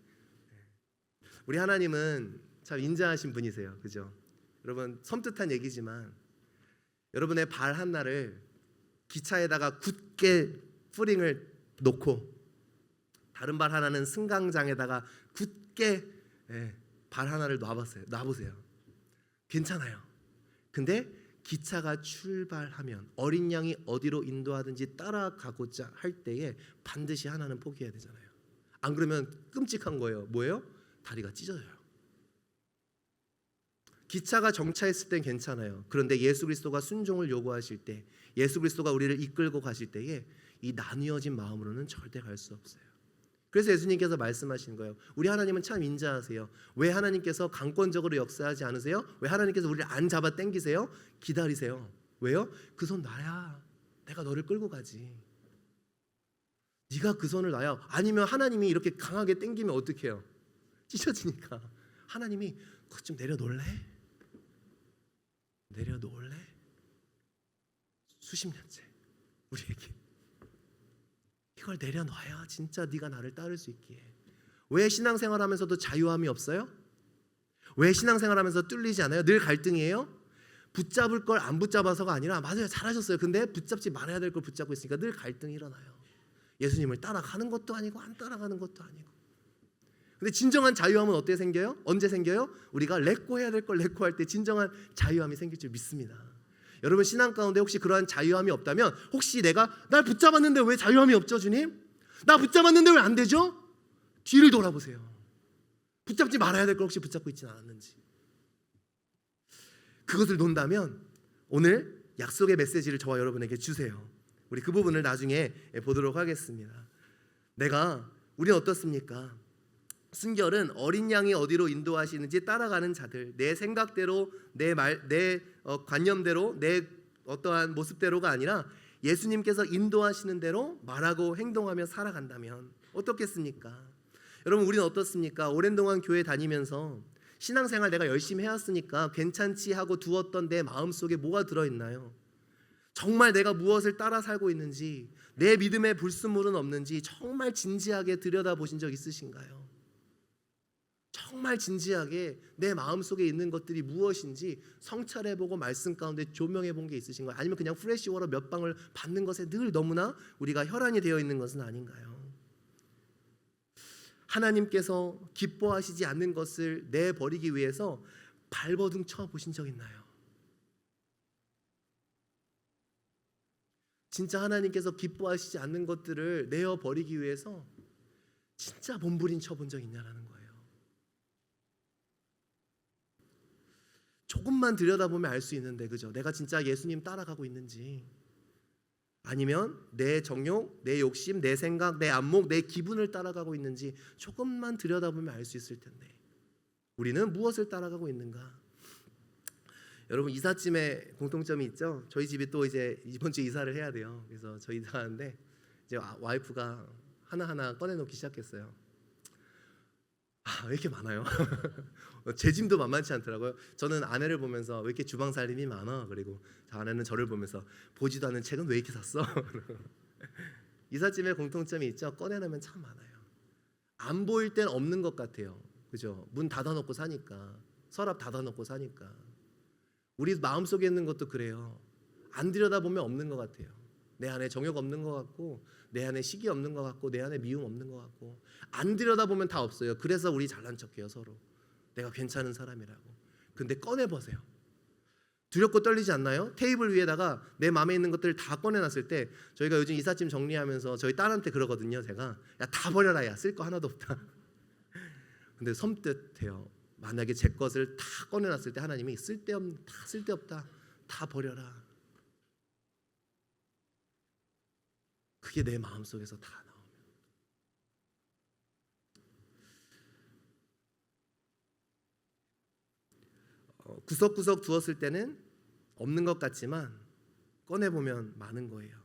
우리 하나님은 참 인자하신 분이세요. 그죠? 여러분, 섬뜩한 얘기지만 여러분의 발 하나를 기차에다가 굳게 뿌링을 놓고 다른 발 하나는 승강장에다가 굳게 발 하나를 놔보세요. 괜찮아요. 근데 기차가 출발하면 어린 양이 어디로 인도하든지 따라가고자 할 때에 반드시 하나는 포기해야 되잖아요. 안 그러면 끔찍한 거예요. 뭐예요? 다리가 찢어져요. 기차가 정차했을 땐 괜찮아요. 그런데 예수 그리스도가 순종을 요구하실 때, 예수 그리스도가 우리를 이끌고 가실 때에 이 나뉘어진 마음으로는 절대 갈 수 없어요. 그래서 예수님께서 말씀하신 거예요. 우리 하나님은 참 인자하세요. 왜 하나님께서 강권적으로 역사하지 않으세요? 왜 하나님께서 우리를 안 잡아 당기세요? 기다리세요. 왜요? 그 손 놔야 내가 너를 끌고 가지. 네가 그 손을 놔야. 아니면 하나님이 이렇게 강하게 당기면 어떻게 해요? 찢어지니까. 하나님이 그거 좀 내려놓을래? 내려놓을래? 수십 년째 우리에게 이걸 내려놔야 진짜 네가 나를 따를 수 있기에. 왜 신앙생활하면서도 자유함이 없어요? 왜 신앙생활하면서 뚫리지 않아요? 늘 갈등이에요? 붙잡을 걸 안 붙잡아서가 아니라, 맞아요, 잘하셨어요. 근데 붙잡지 말아야 될 걸 붙잡고 있으니까 늘 갈등이 일어나요. 예수님을 따라가는 것도 아니고 안 따라가는 것도 아니고. 근데 진정한 자유함은 어떻게 생겨요? 언제 생겨요? 우리가 렛고 해야 될 걸 렛고 할 때 진정한 자유함이 생길 줄 믿습니다. 여러분, 신앙 가운데 혹시 그러한 자유함이 없다면, 혹시 내가 날 붙잡았는데 왜 자유함이 없죠, 주님? 나 붙잡았는데 왜 안 되죠? 뒤를 돌아보세요. 붙잡지 말아야 될 걸 혹시 붙잡고 있지는 않았는지. 그것을 논다면 오늘 약속의 메시지를 저와 여러분에게 주세요. 우리 그 부분을 나중에 보도록 하겠습니다. 우리는 어떻습니까? 순결은 어린 양이 어디로 인도하시는지 따라가는 자들, 내 생각대로, 내 관념대로, 내 어떠한 모습대로가 아니라 예수님께서 인도하시는 대로 말하고 행동하며 살아간다면 어떻겠습니까? 여러분, 우리는 어떻습니까? 오랜 동안 교회 다니면서 신앙생활 내가 열심히 해왔으니까 괜찮지 하고 두었던 내 마음속에 뭐가 들어있나요? 정말 내가 무엇을 따라 살고 있는지, 내 믿음에 불순물은 없는지 정말 진지하게 들여다보신 적 있으신가요? 정말 진지하게 내 마음속에 있는 것들이 무엇인지 성찰해보고 말씀 가운데 조명해본 게 있으신가요? 아니면 그냥 프레시워터 몇 방울 받는 것에 늘 너무나 우리가 혈안이 되어 있는 것은 아닌가요? 하나님께서 기뻐하시지 않는 것을 내버리기 위해서 발버둥 쳐보신 적 있나요? 진짜 하나님께서 기뻐하시지 않는 것들을 내어버리기 위해서 진짜 몸부림 쳐본 적 있냐라는 거예요. 조금만 들여다보면 알 수 있는데, 그죠? 내가 진짜 예수님 따라가고 있는지, 아니면 내 정욕, 내 욕심, 내 생각, 내 안목, 내 기분을 따라가고 있는지 조금만 들여다보면 알 수 있을 텐데, 우리는 무엇을 따라가고 있는가? 여러분, 이삿짐에 공통점이 있죠. 저희 집이 또 이제 이번 주 이사를 해야 돼요. 그래서 저희 이사하는데 이제 와이프가 하나하나 꺼내놓기 시작했어요. 왜 이렇게 많아요? 제 짐도 만만치 않더라고요. 저는 아내를 보면서 왜 이렇게 주방 살림이 많아? 그리고 아내는 저를 보면서 보지도 않은 책은 왜 이렇게 샀어? 이삿짐에 공통점이 있죠. 꺼내놓으면 참 많아요. 안 보일 땐 없는 것 같아요. 그죠? 문 닫아놓고 사니까, 서랍 닫아놓고 사니까. 우리 마음속에 있는 것도 그래요. 안 들여다보면 없는 것 같아요. 내 안에 정욕 없는 것 같고, 내 안에 시기 없는 것 같고, 내 안에 미움 없는 것 같고, 안 들여다보면 다 없어요. 그래서 우리 잘난 척해요, 서로. 내가 괜찮은 사람이라고. 근데 꺼내보세요. 두렵고 떨리지 않나요? 테이블 위에다가 내 마음에 있는 것들을 다 꺼내놨을 때, 저희가 요즘 이삿짐 정리하면서 저희 딸한테 그러거든요. 제가 야, 다 버려라. 야, 쓸 거 하나도 없다. 근데 섬뜩해요. 만약에 제 것을 다 꺼내놨을 때 하나님이 쓸데없다, 다 버려라. 그게 내 마음속에서 다 나오면, 구석구석 두었을 때는 없는 것 같지만 꺼내보면 많은 거예요.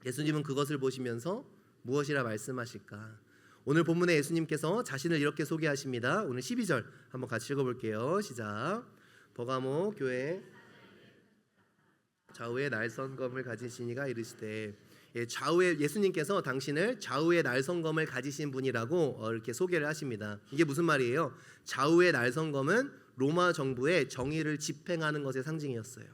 예수님은 그것을 보시면서 무엇이라 말씀하실까? 오늘 본문에 예수님께서 자신을 이렇게 소개하십니다. 오늘 12절 한번 같이 읽어볼게요. 시작. 버가모 교회 좌우에 날선검을 가지신 이가 이르시되, 좌우에 예수님께서 당신을 좌우에 날선검을 가지신 분이라고 이렇게 소개를 하십니다. 이게 무슨 말이에요? 좌우에 날선검은 로마 정부의 정의를 집행하는 것의 상징이었어요.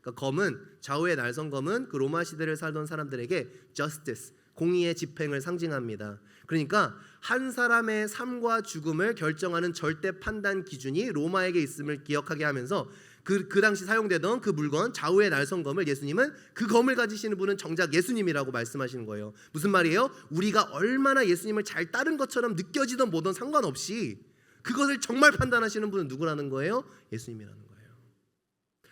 그러니까 검은, 좌우에 날선검은 그 로마 시대를 살던 사람들에게 justice, 공의의 집행을 상징합니다. 그러니까 한 사람의 삶과 죽음을 결정하는 절대 판단 기준이 로마에게 있음을 기억하게 하면서 그 당시 사용되던 그 물건, 좌우의 날선검을 예수님은, 그 검을 가지시는 분은 정작 예수님이라고 말씀하시는 거예요. 무슨 말이에요? 우리가 얼마나 예수님을 잘 따른 것처럼 느껴지던 뭐든 상관없이 그것을 정말 판단하시는 분은 누구라는 거예요? 예수님이라는 거예요.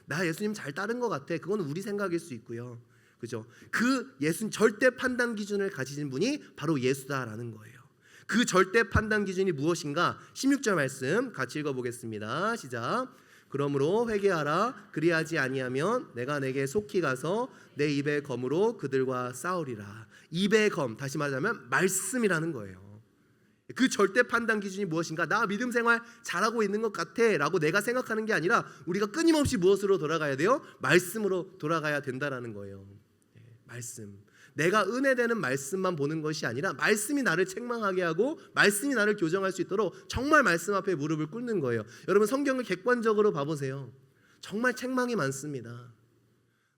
나 예수님 잘 따른 것 같아. 그건 우리 생각일 수 있고요. 그죠? 그 절대 판단 기준을 가지신 분이 바로 예수다라는 거예요. 그 절대 판단 기준이 무엇인가? 16절 말씀 같이 읽어보겠습니다. 시작. 그러므로 회개하라. 그리하지 아니하면 내가 내게 속히 가서 내 입의 검으로 그들과 싸우리라. 입의 검, 다시 말하자면 말씀이라는 거예요. 그 절대 판단 기준이 무엇인가? 나 믿음 생활 잘하고 있는 것 같아 라고 내가 생각하는 게 아니라 우리가 끊임없이 무엇으로 돌아가야 돼요? 말씀으로 돌아가야 된다라는 거예요. 말씀. 내가 은혜되는 말씀만 보는 것이 아니라 말씀이 나를 책망하게 하고 말씀이 나를 교정할 수 있도록 정말 말씀 앞에 무릎을 꿇는 거예요. 여러분, 성경을 객관적으로 봐보세요. 정말 책망이 많습니다.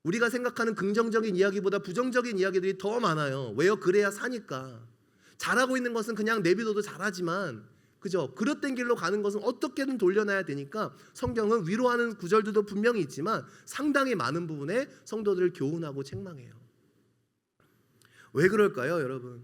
우리가 생각하는 긍정적인 이야기보다 부정적인 이야기들이 더 많아요. 왜요? 그래야 사니까. 잘하고 있는 것은 그냥 내비둬도 잘하지만, 그죠? 그릇된 길로 가는 것은 어떻게든 돌려놔야 되니까 성경은 위로하는 구절들도 분명히 있지만 상당히 많은 부분에 성도들을 교훈하고 책망해요. 왜 그럴까요, 여러분?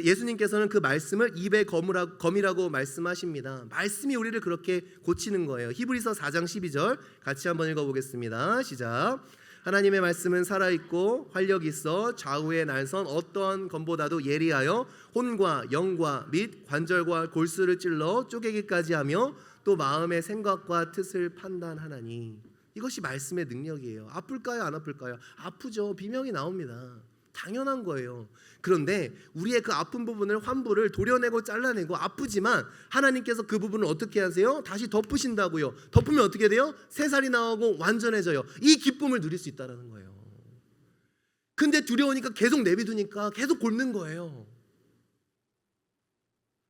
예수님께서는 그 말씀을 입의 검이라고 말씀하십니다. 말씀이 우리를 그렇게 고치는 거예요. 히브리서 4장 12절 같이 한번 읽어보겠습니다. 시작. 하나님의 말씀은 살아있고 활력이 있어 좌우의 날선 어떠한 검보다도 예리하여 혼과 영과 및 관절과 골수를 찔러 쪼개기까지 하며 또 마음의 생각과 뜻을 판단하나니. 이것이 말씀의 능력이에요. 아플까요? 안 아플까요? 아프죠. 비명이 나옵니다. 당연한 거예요. 그런데 우리의 그 아픈 부분을 환부를 도려내고 잘라내고 아프지만 하나님께서 그 부분을 어떻게 하세요? 다시 덮으신다고요. 덮으면 어떻게 돼요? 새살이 나오고 완전해져요. 이 기쁨을 누릴 수 있다는 거예요. 근데 두려우니까 계속 내비두니까 계속 곪는 거예요.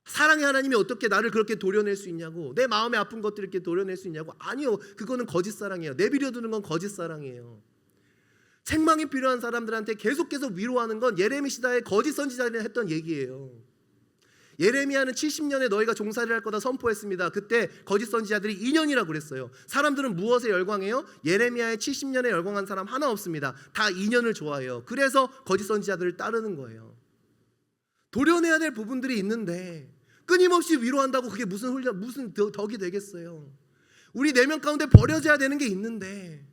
사랑의 하나님이 어떻게 나를 그렇게 도려낼 수 있냐고, 내 마음에 아픈 것들을 이렇게 도려낼 수 있냐고. 아니요, 그거는 거짓 사랑이에요. 내비려두는 건 거짓 사랑이에요. 책망이 필요한 사람들한테 계속해서 위로하는 건 예레미 시대의 거짓 선지자들이 했던 얘기예요. 예레미야는 70년에 너희가 종살이를 할 거다 선포했습니다. 그때 거짓 선지자들이 2년이라고 그랬어요. 사람들은 무엇에 열광해요? 예레미야의 70년에 열광한 사람 하나 없습니다. 다 2년을 좋아해요. 그래서 거짓 선지자들을 따르는 거예요. 도려내야 될 부분들이 있는데 끊임없이 위로한다고 그게 무슨 덕이 되겠어요? 우리 내면 가운데 버려져야 되는 게 있는데,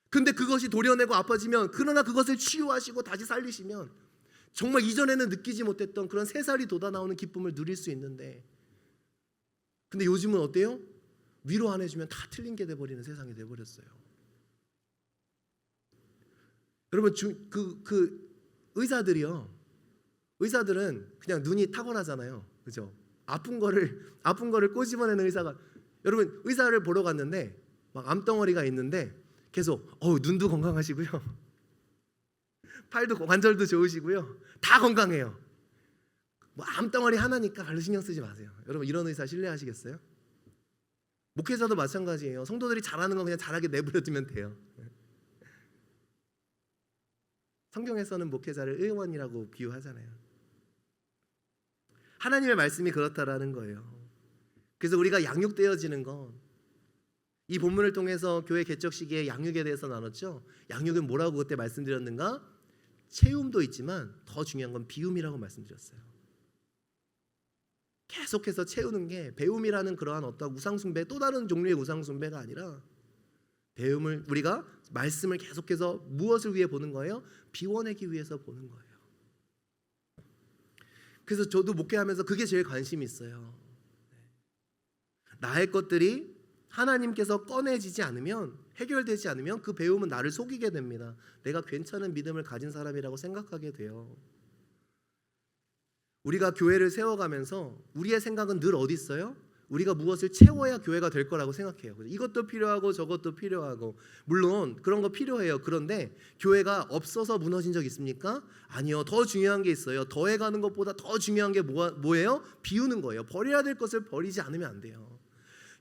근데 그것이 도려내고 아파지면, 그러나 그것을 치유하시고 다시 살리시면 정말 이전에는 느끼지 못했던 그런 새살이 돋아나오는 기쁨을 누릴 수 있는데, 근데 요즘은 어때요? 위로 안 해주면 다 틀린 게 돼버리는 세상이 돼버렸어요. 여러분, 의사들은 그냥 눈이 탁월하잖아요. 그죠? 아픈 거를 꼬집어내는 의사가, 여러분 의사를 보러 갔는데 막 암덩어리가 있는데 계속 눈도 건강하시고요, 팔도 관절도 좋으시고요, 다 건강해요. 뭐 암덩어리 하나니까 별로 신경 쓰지 마세요. 여러분, 이런 의사 신뢰하시겠어요? 목회자도 마찬가지예요. 성도들이 잘하는 건 그냥 잘하게 내버려두면 돼요. 성경에서는 목회자를 의원이라고 비유하잖아요. 하나님의 말씀이 그렇다라는 거예요. 그래서 우리가 양육되어지는 건, 이 본문을 통해서 교회 개척 시기에 양육에 대해서 나눴죠. 양육은 뭐라고 그때 말씀드렸는가? 채움도 있지만 더 중요한 건 비움이라고 말씀드렸어요. 계속해서 채우는 게 배움이라는 그러한 어떤 우상숭배, 또 다른 종류의 우상숭배가 아니라, 배움을, 우리가 말씀을 계속해서 무엇을 위해 보는 거예요? 비워내기 위해서 보는 거예요. 그래서 저도 목회하면서 그게 제일 관심이 있어요. 나의 것들이 하나님께서 꺼내지지 않으면, 해결되지 않으면 그 배움은 나를 속이게 됩니다. 내가 괜찮은 믿음을 가진 사람이라고 생각하게 돼요. 우리가 교회를 세워가면서 우리의 생각은 늘 어디 있어요? 우리가 무엇을 채워야 교회가 될 거라고 생각해요. 이것도 필요하고 저것도 필요하고, 물론 그런 거 필요해요. 그런데 교회가 없어서 무너진 적 있습니까? 아니요. 더 중요한 게 있어요. 더해가는 것보다 더 중요한 게 뭐예요? 비우는 거예요. 버려야 될 것을 버리지 않으면 안 돼요.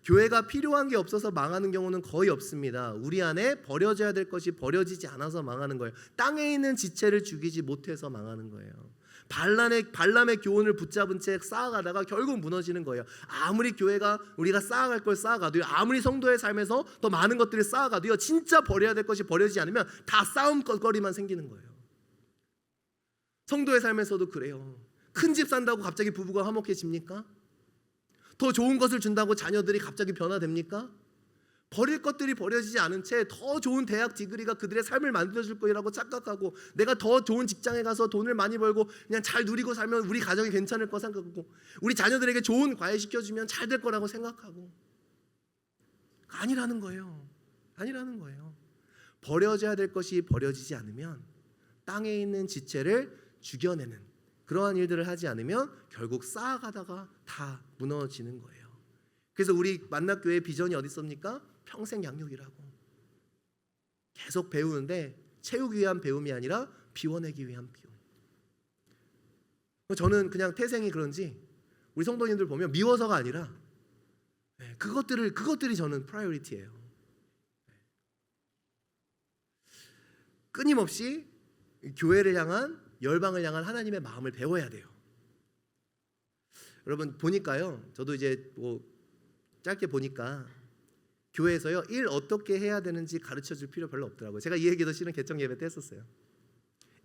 교회가 필요한 게 없어서 망하는 경우는 거의 없습니다. 우리 안에 버려져야 될 것이 버려지지 않아서 망하는 거예요. 땅에 있는 지체를 죽이지 못해서 망하는 거예요. 발람의 교훈을 붙잡은 채 쌓아가다가 결국 무너지는 거예요. 아무리 교회가 우리가 쌓아갈 걸 쌓아가도요, 아무리 성도의 삶에서 더 많은 것들을 쌓아가도요, 진짜 버려야 될 것이 버려지지 않으면 다 싸움거리만 생기는 거예요. 성도의 삶에서도 그래요. 큰 집 산다고 갑자기 부부가 화목해집니까? 더 좋은 것을 준다고 자녀들이 갑자기 변화됩니까? 버릴 것들이 버려지지 않은 채 더 좋은 대학 디그리가 그들의 삶을 만들어줄 거라고 착각하고, 내가 더 좋은 직장에 가서 돈을 많이 벌고 그냥 잘 누리고 살면 우리 가정이 괜찮을 거 생각하고, 우리 자녀들에게 좋은 과외 시켜주면 잘 될 거라고 생각하고, 아니라는 거예요. 아니라는 거예요. 버려져야 될 것이 버려지지 않으면, 땅에 있는 지체를 죽여내는 그러한 일들을 하지 않으면 결국 쌓아가다가 다 무너지는 거예요. 그래서 우리 만납교회의 비전이 어디 있습니까? 평생 양육이라고. 계속 배우는데 채우기 위한 배움이 아니라 비워내기 위한 비움. 저는 그냥 태생이 그런지 우리 성도님들 보면 미워서가 아니라 그것들이 저는 프라이어리티예요. 끊임없이 교회를 향한, 열방을 향한 하나님의 마음을 배워야 돼요. 여러분 보니까요, 저도 이제 짧게 보니까 교회에서요, 일 어떻게 해야 되는지 가르쳐줄 필요 별로 없더라고요. 제가 이 얘기도 실은 개정 예배 때 했었어요.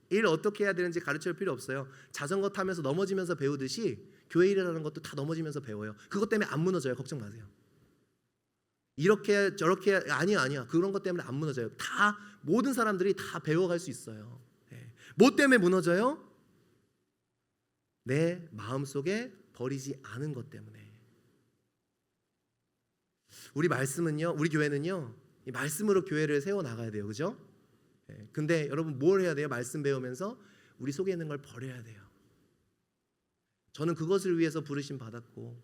일 어떻게 해야 되는지 가르칠 필요 없어요. 자전거 타면서 넘어지면서 배우듯이 교회 일이라는 것도 다 넘어지면서 배워요. 그것 때문에 안 무너져요. 걱정 마세요. 이렇게 저렇게 아니야. 그런 것 때문에 안 무너져요. 다 모든 사람들이 다 배워갈 수 있어요. 뭐 때문에 무너져요? 내 마음속에 버리지 않은 것 때문에. 우리 말씀은요, 우리 교회는요, 이 말씀으로 교회를 세워 나가야 돼요, 그죠? 근데 여러분 뭘 해야 돼요? 말씀 배우면서 우리 속에 있는 걸 버려야 돼요. 저는 그것을 위해서 부르심 받았고,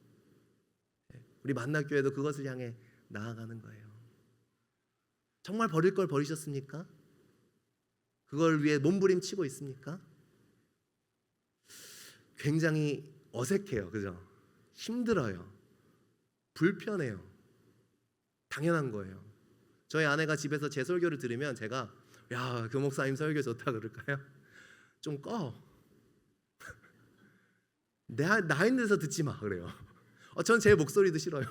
우리 만나교회도 그것을 향해 나아가는 거예요. 정말 버릴 걸 버리셨습니까? 그걸 위해 몸부림치고 있습니까? 굉장히 어색해요, 그죠? 힘들어요, 불편해요. 당연한 거예요. 저희 아내가 집에서 제 설교를 들으면 제가 야, 그 목사님 설교 좋다 그럴까요? 좀 꺼. 나 있는 데서 듣지 마 그래요. 전 제 목소리도 싫어요.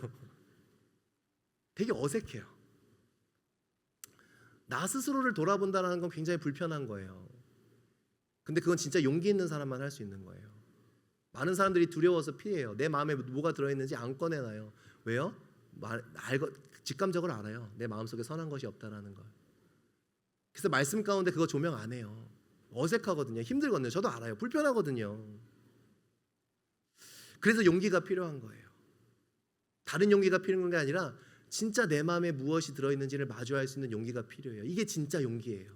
되게 어색해요. 나 스스로를 돌아본다는 건 굉장히 불편한 거예요. 근데 그건 진짜 용기 있는 사람만 할 수 있는 거예요. 많은 사람들이 두려워서 피해요. 내 마음에 뭐가 들어있는지 안 꺼내놔요. 왜요? 직감적으로 알아요. 내 마음속에 선한 것이 없다라는 걸. 그래서 말씀 가운데 그거 조명 안 해요. 어색하거든요. 힘들거든요. 저도 알아요. 불편하거든요. 그래서 용기가 필요한 거예요. 다른 용기가 필요한 게 아니라 진짜 내 마음에 무엇이 들어있는지를 마주할 수 있는 용기가 필요해요. 이게 진짜 용기예요.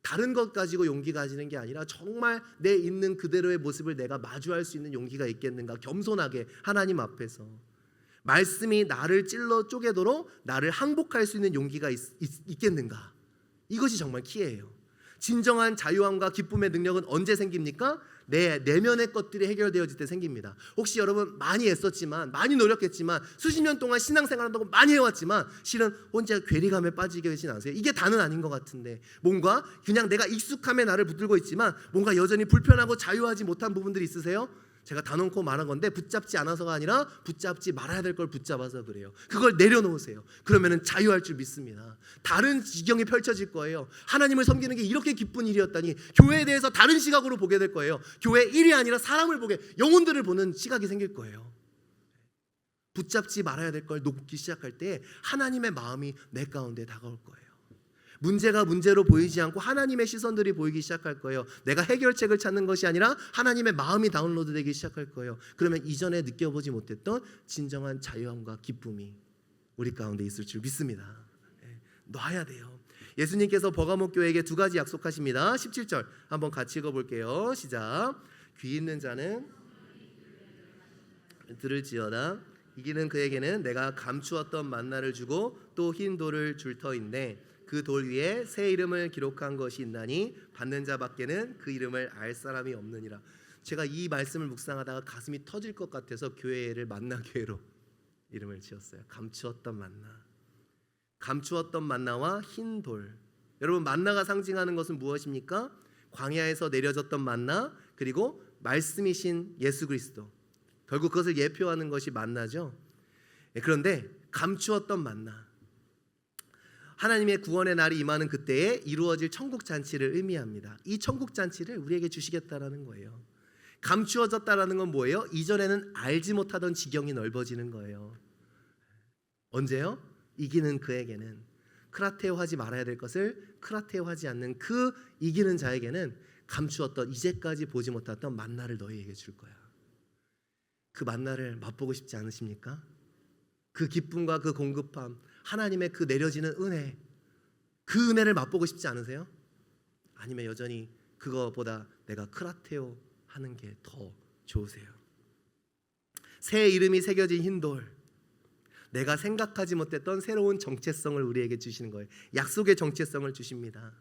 다른 것 가지고 용기 가지는 게 아니라 정말 내 있는 그대로의 모습을 내가 마주할 수 있는 용기가 있겠는가. 겸손하게 하나님 앞에서 말씀이 나를 찔러 쪼개도록 나를 항복할 수 있는 용기가 있겠는가. 이것이 정말 키예요. 진정한 자유함과 기쁨의 능력은 언제 생깁니까? 내 내면의 것들이 해결되어질 때 생깁니다. 혹시 여러분 많이 애썼지만, 많이 노력했지만, 수십 년 동안 신앙생활한다고 많이 해왔지만 실은 혼자 괴리감에 빠지게 되진 않으세요? 이게 다는 아닌 것 같은데 뭔가 그냥 내가 익숙함에 나를 붙들고 있지만 뭔가 여전히 불편하고 자유하지 못한 부분들이 있으세요? 제가 단언코 말한 건데 붙잡지 않아서가 아니라 붙잡지 말아야 될 걸 붙잡아서 그래요. 그걸 내려놓으세요. 그러면은 자유할 줄 믿습니다. 다른 지경이 펼쳐질 거예요. 하나님을 섬기는 게 이렇게 기쁜 일이었다니 교회에 대해서 다른 시각으로 보게 될 거예요. 교회 일이 아니라 사람을 보게, 영혼들을 보는 시각이 생길 거예요. 붙잡지 말아야 될 걸 놓기 시작할 때 하나님의 마음이 내 가운데 다가올 거예요. 문제가 문제로 보이지 않고 하나님의 시선들이 보이기 시작할 거예요. 내가 해결책을 찾는 것이 아니라 하나님의 마음이 다운로드되기 시작할 거예요. 그러면 이전에 느껴보지 못했던 진정한 자유함과 기쁨이 우리 가운데 있을 줄 믿습니다. 놔야 돼요. 예수님께서 버가모 교회에게 두 가지 약속하십니다. 17절 한번 같이 읽어볼게요. 시작. 귀 있는 자는 들을지어다. 이기는 그에게는 내가 감추었던 만나를 주고 또 흰 돌을 줄 터인데 그 돌 위에 새 이름을 기록한 것이 있나니 받는 자밖에는 그 이름을 알 사람이 없느니라. 제가 이 말씀을 묵상하다가 가슴이 터질 것 같아서 교회를 만나교회로 이름을 지었어요. 감추었던 만나. 감추었던 만나와 흰 돌. 여러분, 만나가 상징하는 것은 무엇입니까? 광야에서 내려졌던 만나, 그리고 말씀이신 예수 그리스도. 결국 그것을 예표하는 것이 만나죠. 그런데 감추었던 만나, 하나님의 구원의 날이 임하는 그때에 이루어질 천국 잔치를 의미합니다. 이 천국 잔치를 우리에게 주시겠다라는 거예요. 감추어졌다라는 건 뭐예요? 이전에는 알지 못하던 지경이 넓어지는 거예요. 언제요? 이기는 그에게는, 크라테오하지 말아야 될 것을 크라테오하지 않는 그 이기는 자에게는 감추었던, 이제까지 보지 못했던 만나를 너희에게 줄 거야. 그 만나를 맛보고 싶지 않으십니까? 그 기쁨과 그 공급함, 하나님의 그 내려지는 은혜, 그 은혜를 맛보고 싶지 않으세요? 아니면 여전히 그거보다 내가 크라테오 하는 게 더 좋으세요? 새 이름이 새겨진 흰돌, 내가 생각하지 못했던 새로운 정체성을 우리에게 주시는 거예요. 약속의 정체성을 주십니다.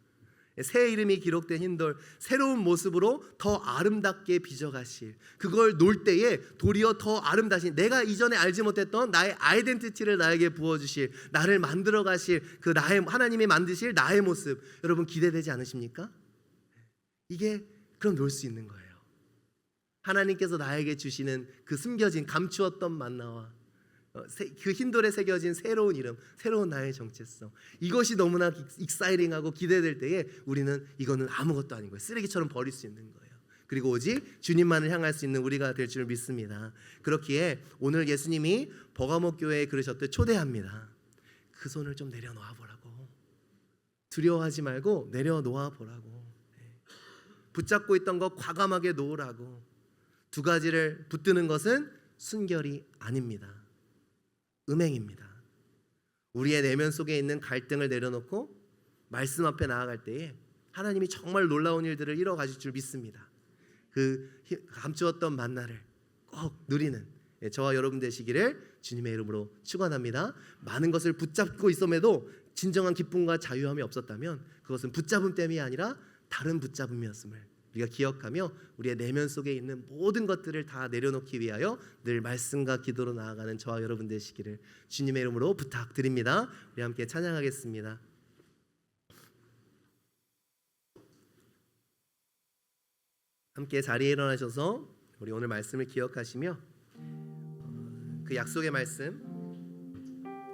새 이름이 기록된 흰돌, 새로운 모습으로 더 아름답게 빚어가실, 그걸 놓을 때에 도리어 더 아름다신, 내가 이전에 알지 못했던 나의 아이덴티티를 나에게 부어주실, 나를 만들어 가실 그 나의, 하나님이 만드실 나의 모습, 여러분 기대되지 않으십니까? 이게 그럼 놓을 수 있는 거예요. 하나님께서 나에게 주시는 그 숨겨진 감추었던 만나와 그 흰돌에 새겨진 새로운 이름, 새로운 나의 정체성, 이것이 너무나 익사이팅하고 기대될 때에 우리는 이거는 아무것도 아닌 거예요. 쓰레기처럼 버릴 수 있는 거예요. 그리고 오직 주님만을 향할 수 있는 우리가 될 줄 믿습니다. 그렇기에 오늘 예수님이 버가모 교회에 그러셨듯 초대합니다. 그 손을 좀 내려놓아 보라고. 두려워하지 말고 내려놓아 보라고. 붙잡고 있던 거 과감하게 놓으라고. 두 가지를 붙드는 것은 순결이 아닙니다. 음행입니다. 우리의 내면 속에 있는 갈등을 내려놓고 말씀 앞에 나아갈 때에 하나님이 정말 놀라운 일들을 이뤄 가실 줄 믿습니다. 그 감추었던 만나를 꼭 누리는 저와 여러분 되시기를 주님의 이름으로 축원합니다. 많은 것을 붙잡고 있음에도 진정한 기쁨과 자유함이 없었다면 그것은 붙잡음 때문이 아니라 다른 붙잡음이었음을 우리가 기억하며 우리의 내면 속에 있는 모든 것들을 다 내려놓기 위하여 늘 말씀과 기도로 나아가는 저와 여러분 되시기를 주님의 이름으로 부탁드립니다. 우리 함께 찬양하겠습니다. 함께 자리에 일어나셔서 우리 오늘 말씀을 기억하시며 그 약속의 말씀,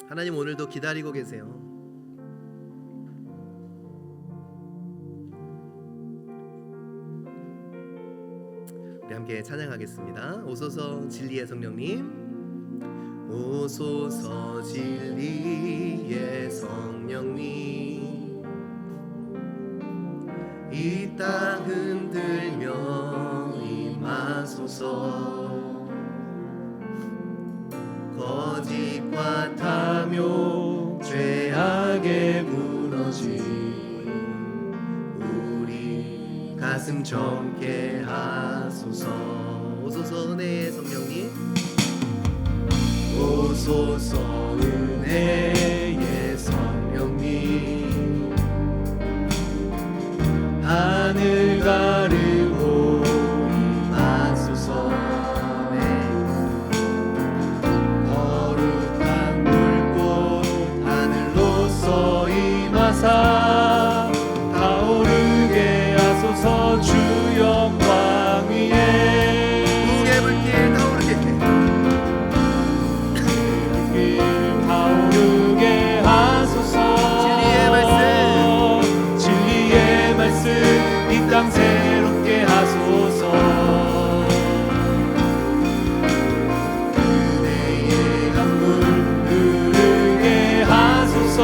하나님 오늘도 기다리고 계세요. 우리 함께 찬양하겠습니다. 오소서 진리의 성령님, 오소서 진리의 성령님, 이 땅 흔들며 임하소서. 거짓과 탐욕 죄악에 무너진 우리 가슴 젊게 하소서. 오소서 은혜의 성령님, 오소서 은혜의 성령님, 하늘 가르고 임하소서. 거룩한 불꽃 하늘로서 임하사 타오르게 하소서. 주 영광 위에 붕의 불길 타오르게 타오르게 하소서. 진리의 말씀 이 땅 새롭게 하소서. 은혜의 강물 흐르게 하소서.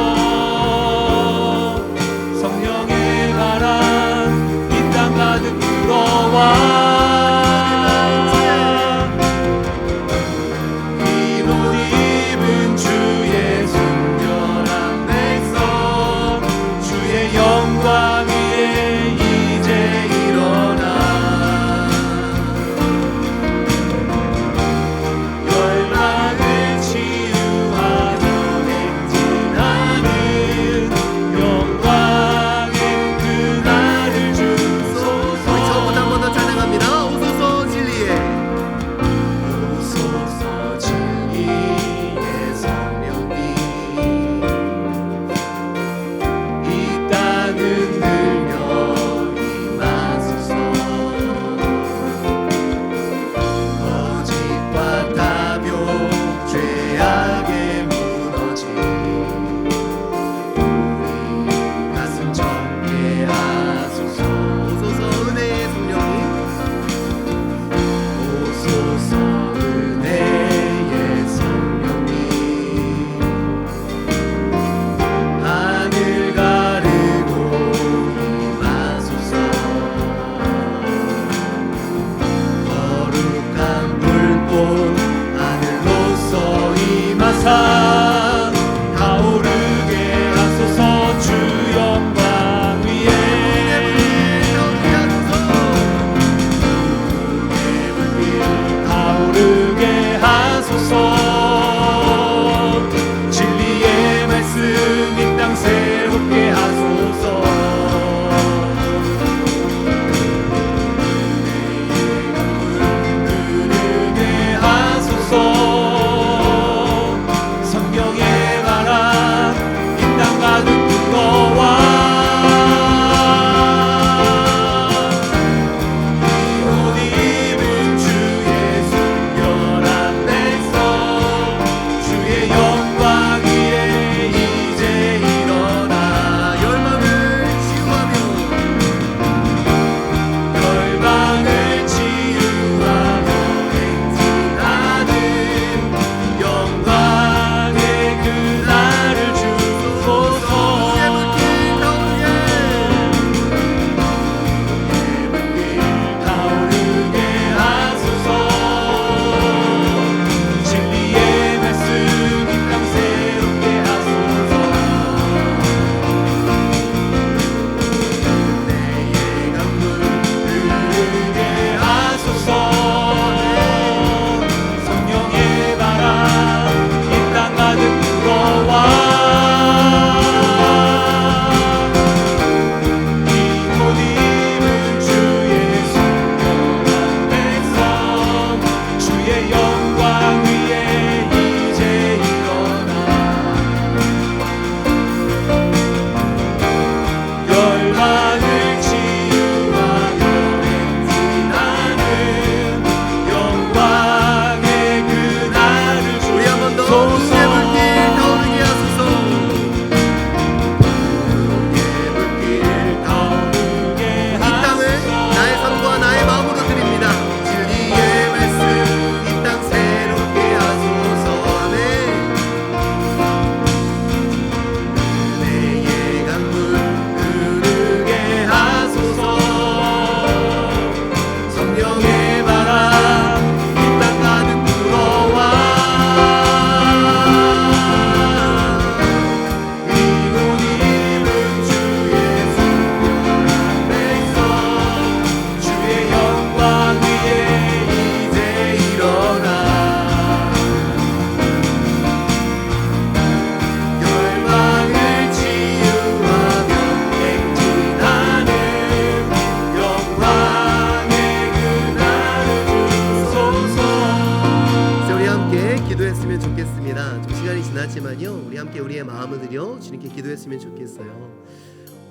이렇게 기도했으면 좋겠어요.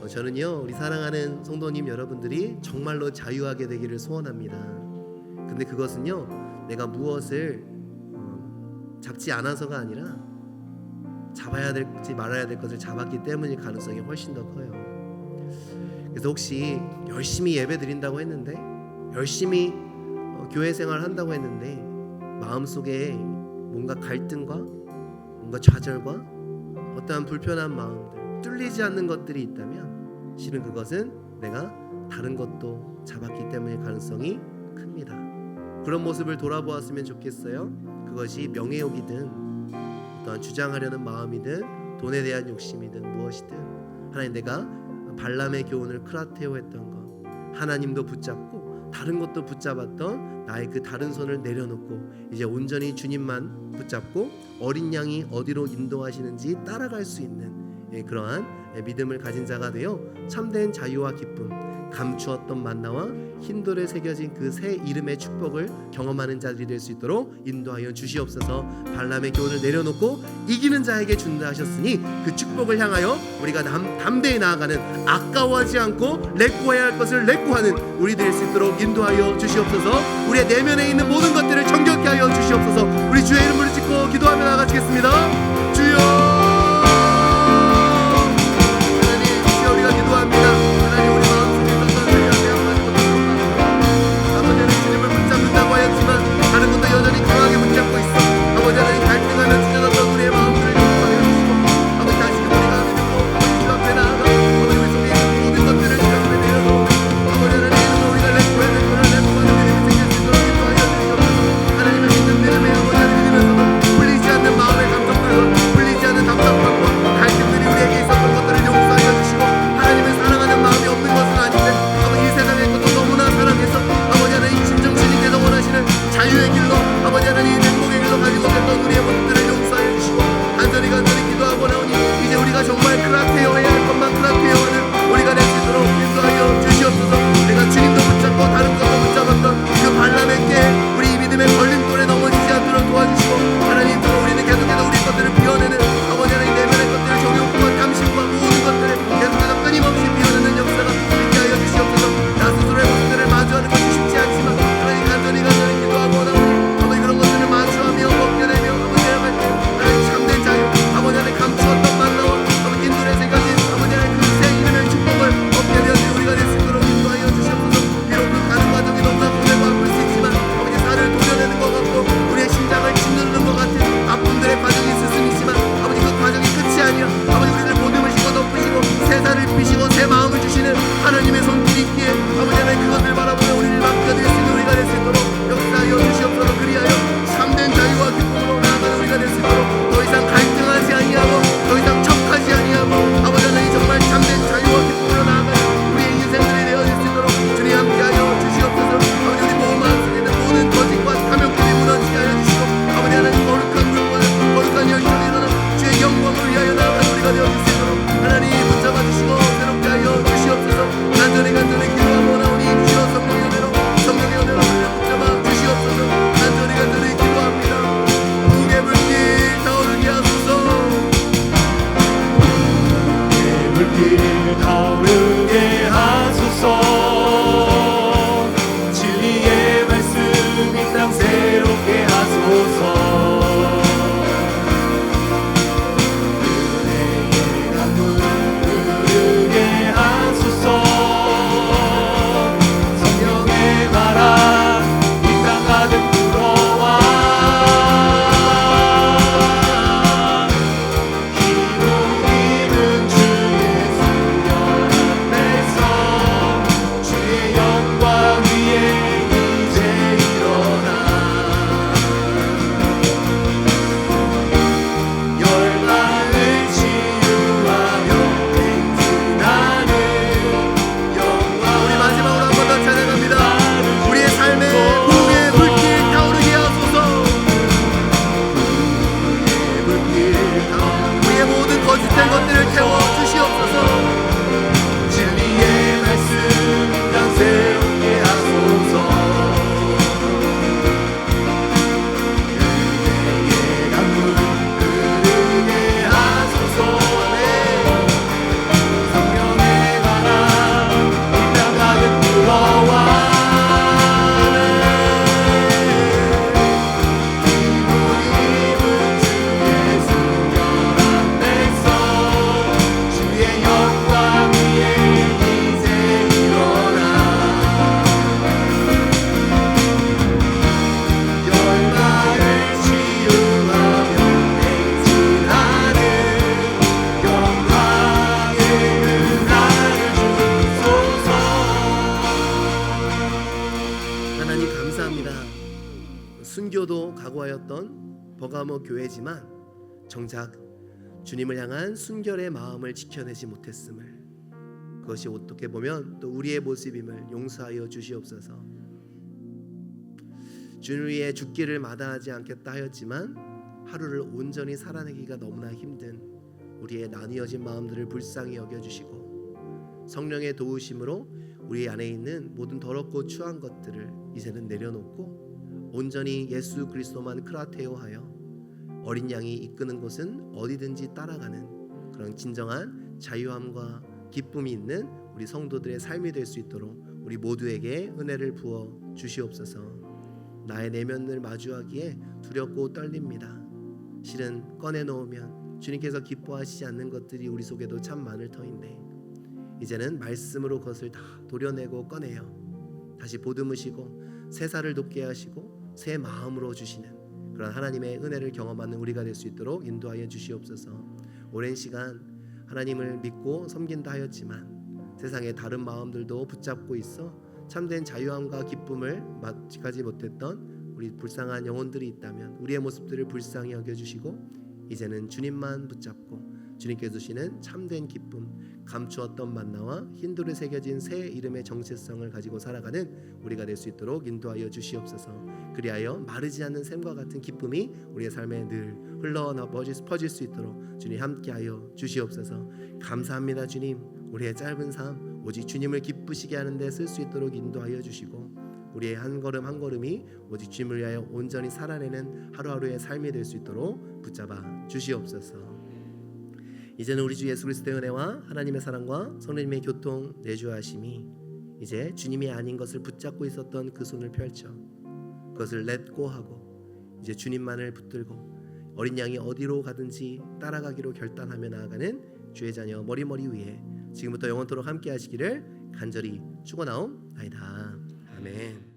저는요, 우리 사랑하는 성도님 여러분들이 정말로 자유하게 되기를 소원합니다. 근데 그것은요, 내가 무엇을 잡지 않아서가 아니라 잡아야 될지 말아야 될 것을 잡았기 때문일 가능성이 훨씬 더 커요. 그래서 혹시 열심히 예배 드린다고 했는데, 열심히 교회 생활을 한다고 했는데, 마음속에 뭔가 갈등과 뭔가 좌절과 어떠한 불편한 마음들, 뚫리지 않는 것들이 있다면 실은 그것은 내가 다른 것도 잡았기 때문일 가능성이 큽니다. 그런 모습을 돌아보았으면 좋겠어요. 그것이 명예욕이든 어떠한 주장하려는 마음이든 돈에 대한 욕심이든 무엇이든, 하나님, 내가 발람의 교훈을 크라테오 했던 것, 하나님도 붙잡고 다른 것도 붙잡았던 나의 그 다른 손을 내려놓고 이제 온전히 주님만 붙잡고 어린 양이 어디로 인도하시는지 따라갈 수 있는 그러한 믿음을 가진 자가 되어 참된 자유와 기쁨, 감추었던 만나와 흰돌에 새겨진 그 새 이름의 축복을 경험하는 자들이 될 수 있도록 인도하여 주시옵소서. 발람의 교훈을 내려놓고 이기는 자에게 준다 하셨으니 그 축복을 향하여 우리가 담대히 나아가는, 아까워하지 않고 레코해야 할 것을 레코하는 우리 될 수 있도록 인도하여 주시옵소서. 우리의 내면에 있는 모든 것들을 정결케 하여 주시옵소서. 우리 주의 이름을 짓고 기도하며 나아가시겠습니다. 주여, 하나님, 우리가 기도합니다. 하나님, 우리 마음속에 다른 것도 여전히 강하게 붙잡고 있어. 아버지 하나님, 갈등하며 찢어졌던 우리의 마음들을 용서하여 주시고, 아버지 다시금 우리가 믿고 주 앞에 나아가 아버지 우리 속에 있는 모든 것들을 주 앞에 내려놓고 아버지 하나님, 우리가 레코의 레코를 레코하는 믿음이 생길 수 있도록 인도하여 주시옵소서. 하나님을 믿는 믿음에 아버지 하나님 믿으면서도 풀리지 않는 마음의 감정들과 풀리지 않는 답답함과 갈등들이 우리에게 있었던 것들을 용서하여 주시고, 하나님을 사랑하는 마음이 없는 것은 아닌데 아버지 이 세상의 것도 너무나 사랑해서 아버지 하나님 진정 주님께서 원하시는 자유의 길로 아버지 하나님 행복의 길로 가지 못했던 우리의 모습들을 용서하여 주시고, 간절히 기도하고 나오니 이제 우리가 정말 크라테어해야 할 것만 크라테어하는 우리가 될 수 있도록 인도하여 주시옵소서. 내가 주님도 붙잡고 다른 것도 붙잡았던 그 발람의 깨, 우리 이 믿음의 걸림돌에 넘어지지 않도록 도와주시고, 하나님 들어 우리는 계속해서 우리 것들을 비워내는 아버지 하나님 내면의 것들을 정욕과 탐심과 모든 것들을 계속해서 끊임없이 비워내는 역사가 있게 하여 주시옵소서. 나 스스로의 모습들을 마주하는 것이 쉽지 않지만 하나님 간절히 기도하고 나오니 아버지 그런 것들을 마주하며 먹게 되며 아버지 하나님 참된 자유, 아버지 하나님 감추었던 만나와 아버지 인들에 새겨진 아버지 하나님 그 새 이름의 축복을 얻게 되었으니 우리가 될 수 있도록 인도하여 주시옵소서. 비록 그 가는 과정이 너무나 고되고 아플 수 있지만 아버지 살을 도려내는 것 같고 우리의 심장을 짓누르는 것 같은 아픔들의 과정이 있을 수 있지만 아버지 그 과정이 끝이 아니라 아버지 우리를 보듬으시고 덮으시고 새 살을 피시고 새 마음을 주시는 하나님의 손길이 있기에 아버지 하나님 그것을 바라보며 우리를 맡겨 드릴 수 있는 우리가 될 수 있도록 역사하여 주시옵소서. 그리하여 참된 자유와 기쁨으로 나아가는 우리가 될 수 있도록 더 이상 갈등하지 아니하고 더 이상 척하지 아니하고 아버지 하나님 정말 참된 자유와 기쁨으로 나아가는 우리의 인생들이 되어질 수 있도록 주님 함께하여 주시옵소서. 아버지 우리 마음속에 있는 모든 거짓과 탐욕들이 무너지게 하여 주시고 아버지 하나님 거룩한 물보다 거룩한 열정이 일어나 주의 영광을 위하여 나아가는 우리가 되어질 수 있도록 하나님 붙잡아 주시고 새롭게 하여 주시옵소서. 간절히 기도하고 나오니 주여 성령의 은혜로 우리를 붙잡아 주시옵소서. 간절히 기도합니다. 무게 물길 타오르게 하소서. 무게 물길 타오르게 하소서. 진리의 말씀 이 땅 새롭게 하소서. 은혜의 강물 흐르게 하소서. 성령의 바람 이 땅 가득 불어와 힘을 입은 주 예수여 각오하였던 버가모 교회지만 정작 주님을 향한 순결의 마음을 지켜내지 못했음을, 그것이 어떻게 보면 또 우리의 모습임을 용서하여 주시옵소서. 주를 위해 죽기를 마다하지 않겠다 하였지만 하루를 온전히 살아내기가 너무나 힘든 우리의 나뉘어진 마음들을 불쌍히 여겨주시고 성령의 도우심으로 우리 안에 있는 모든 더럽고 추한 것들을 이제는 내려놓고 온전히 예수 그리스도만 크라테오하여 어린 양이 이끄는 곳은 어디든지 따라가는 그런 진정한 자유함과 기쁨이 있는 우리 성도들의 삶이 될 수 있도록 우리 모두에게 은혜를 부어 주시옵소서. 나의 내면을 마주하기에 두렵고 떨립니다. 실은 꺼내놓으면 주님께서 기뻐하시지 않는 것들이 우리 속에도 참 많을 터인데 이제는 말씀으로 그것을 다 도려내고 꺼내요 다시 보듬으시고 새 살을 돋게 하시고 새 마음으로 주시는 그런 하나님의 은혜를 경험하는 우리가 될 수 있도록 인도하여 주시옵소서. 오랜 시간 하나님을 믿고 섬긴다 하였지만 세상의 다른 마음들도 붙잡고 있어 참된 자유함과 기쁨을 맞이하지 못했던 우리 불쌍한 영혼들이 있다면 우리의 모습들을 불쌍히 여겨주시고 이제는 주님만 붙잡고 주님께서 주시는 참된 기쁨, 감추었던 만나와 흰돌에 새겨진 새 이름의 정체성을 가지고 살아가는 우리가 될 수 있도록 인도하여 주시옵소서. 그리하여 마르지 않는 샘과 같은 기쁨이 우리의 삶에 늘 흘러나 퍼질 수 있도록 주님 함께하여 주시옵소서. 감사합니다 주님. 우리의 짧은 삶 오직 주님을 기쁘시게 하는 데 쓸 수 있도록 인도하여 주시고 우리의 한 걸음 한 걸음이 오직 주님을 위하여 온전히 살아내는 하루하루의 삶이 될 수 있도록 붙잡아 주시옵소서. 이제는 우리 주 예수 그리스도의 은혜와 하나님의 사랑과 성령님의 교통 내주하심이 이제 주님이 아닌 것을 붙잡고 있었던 그 손을 펼쳐 그것을 렛고 하고 이제 주님만을 붙들고 어린 양이 어디로 가든지 따라가기로 결단하며 나아가는 주의 자녀 머리머리 위에 지금부터 영원토록 함께 하시기를 간절히 축원하옵나이다. 아멘.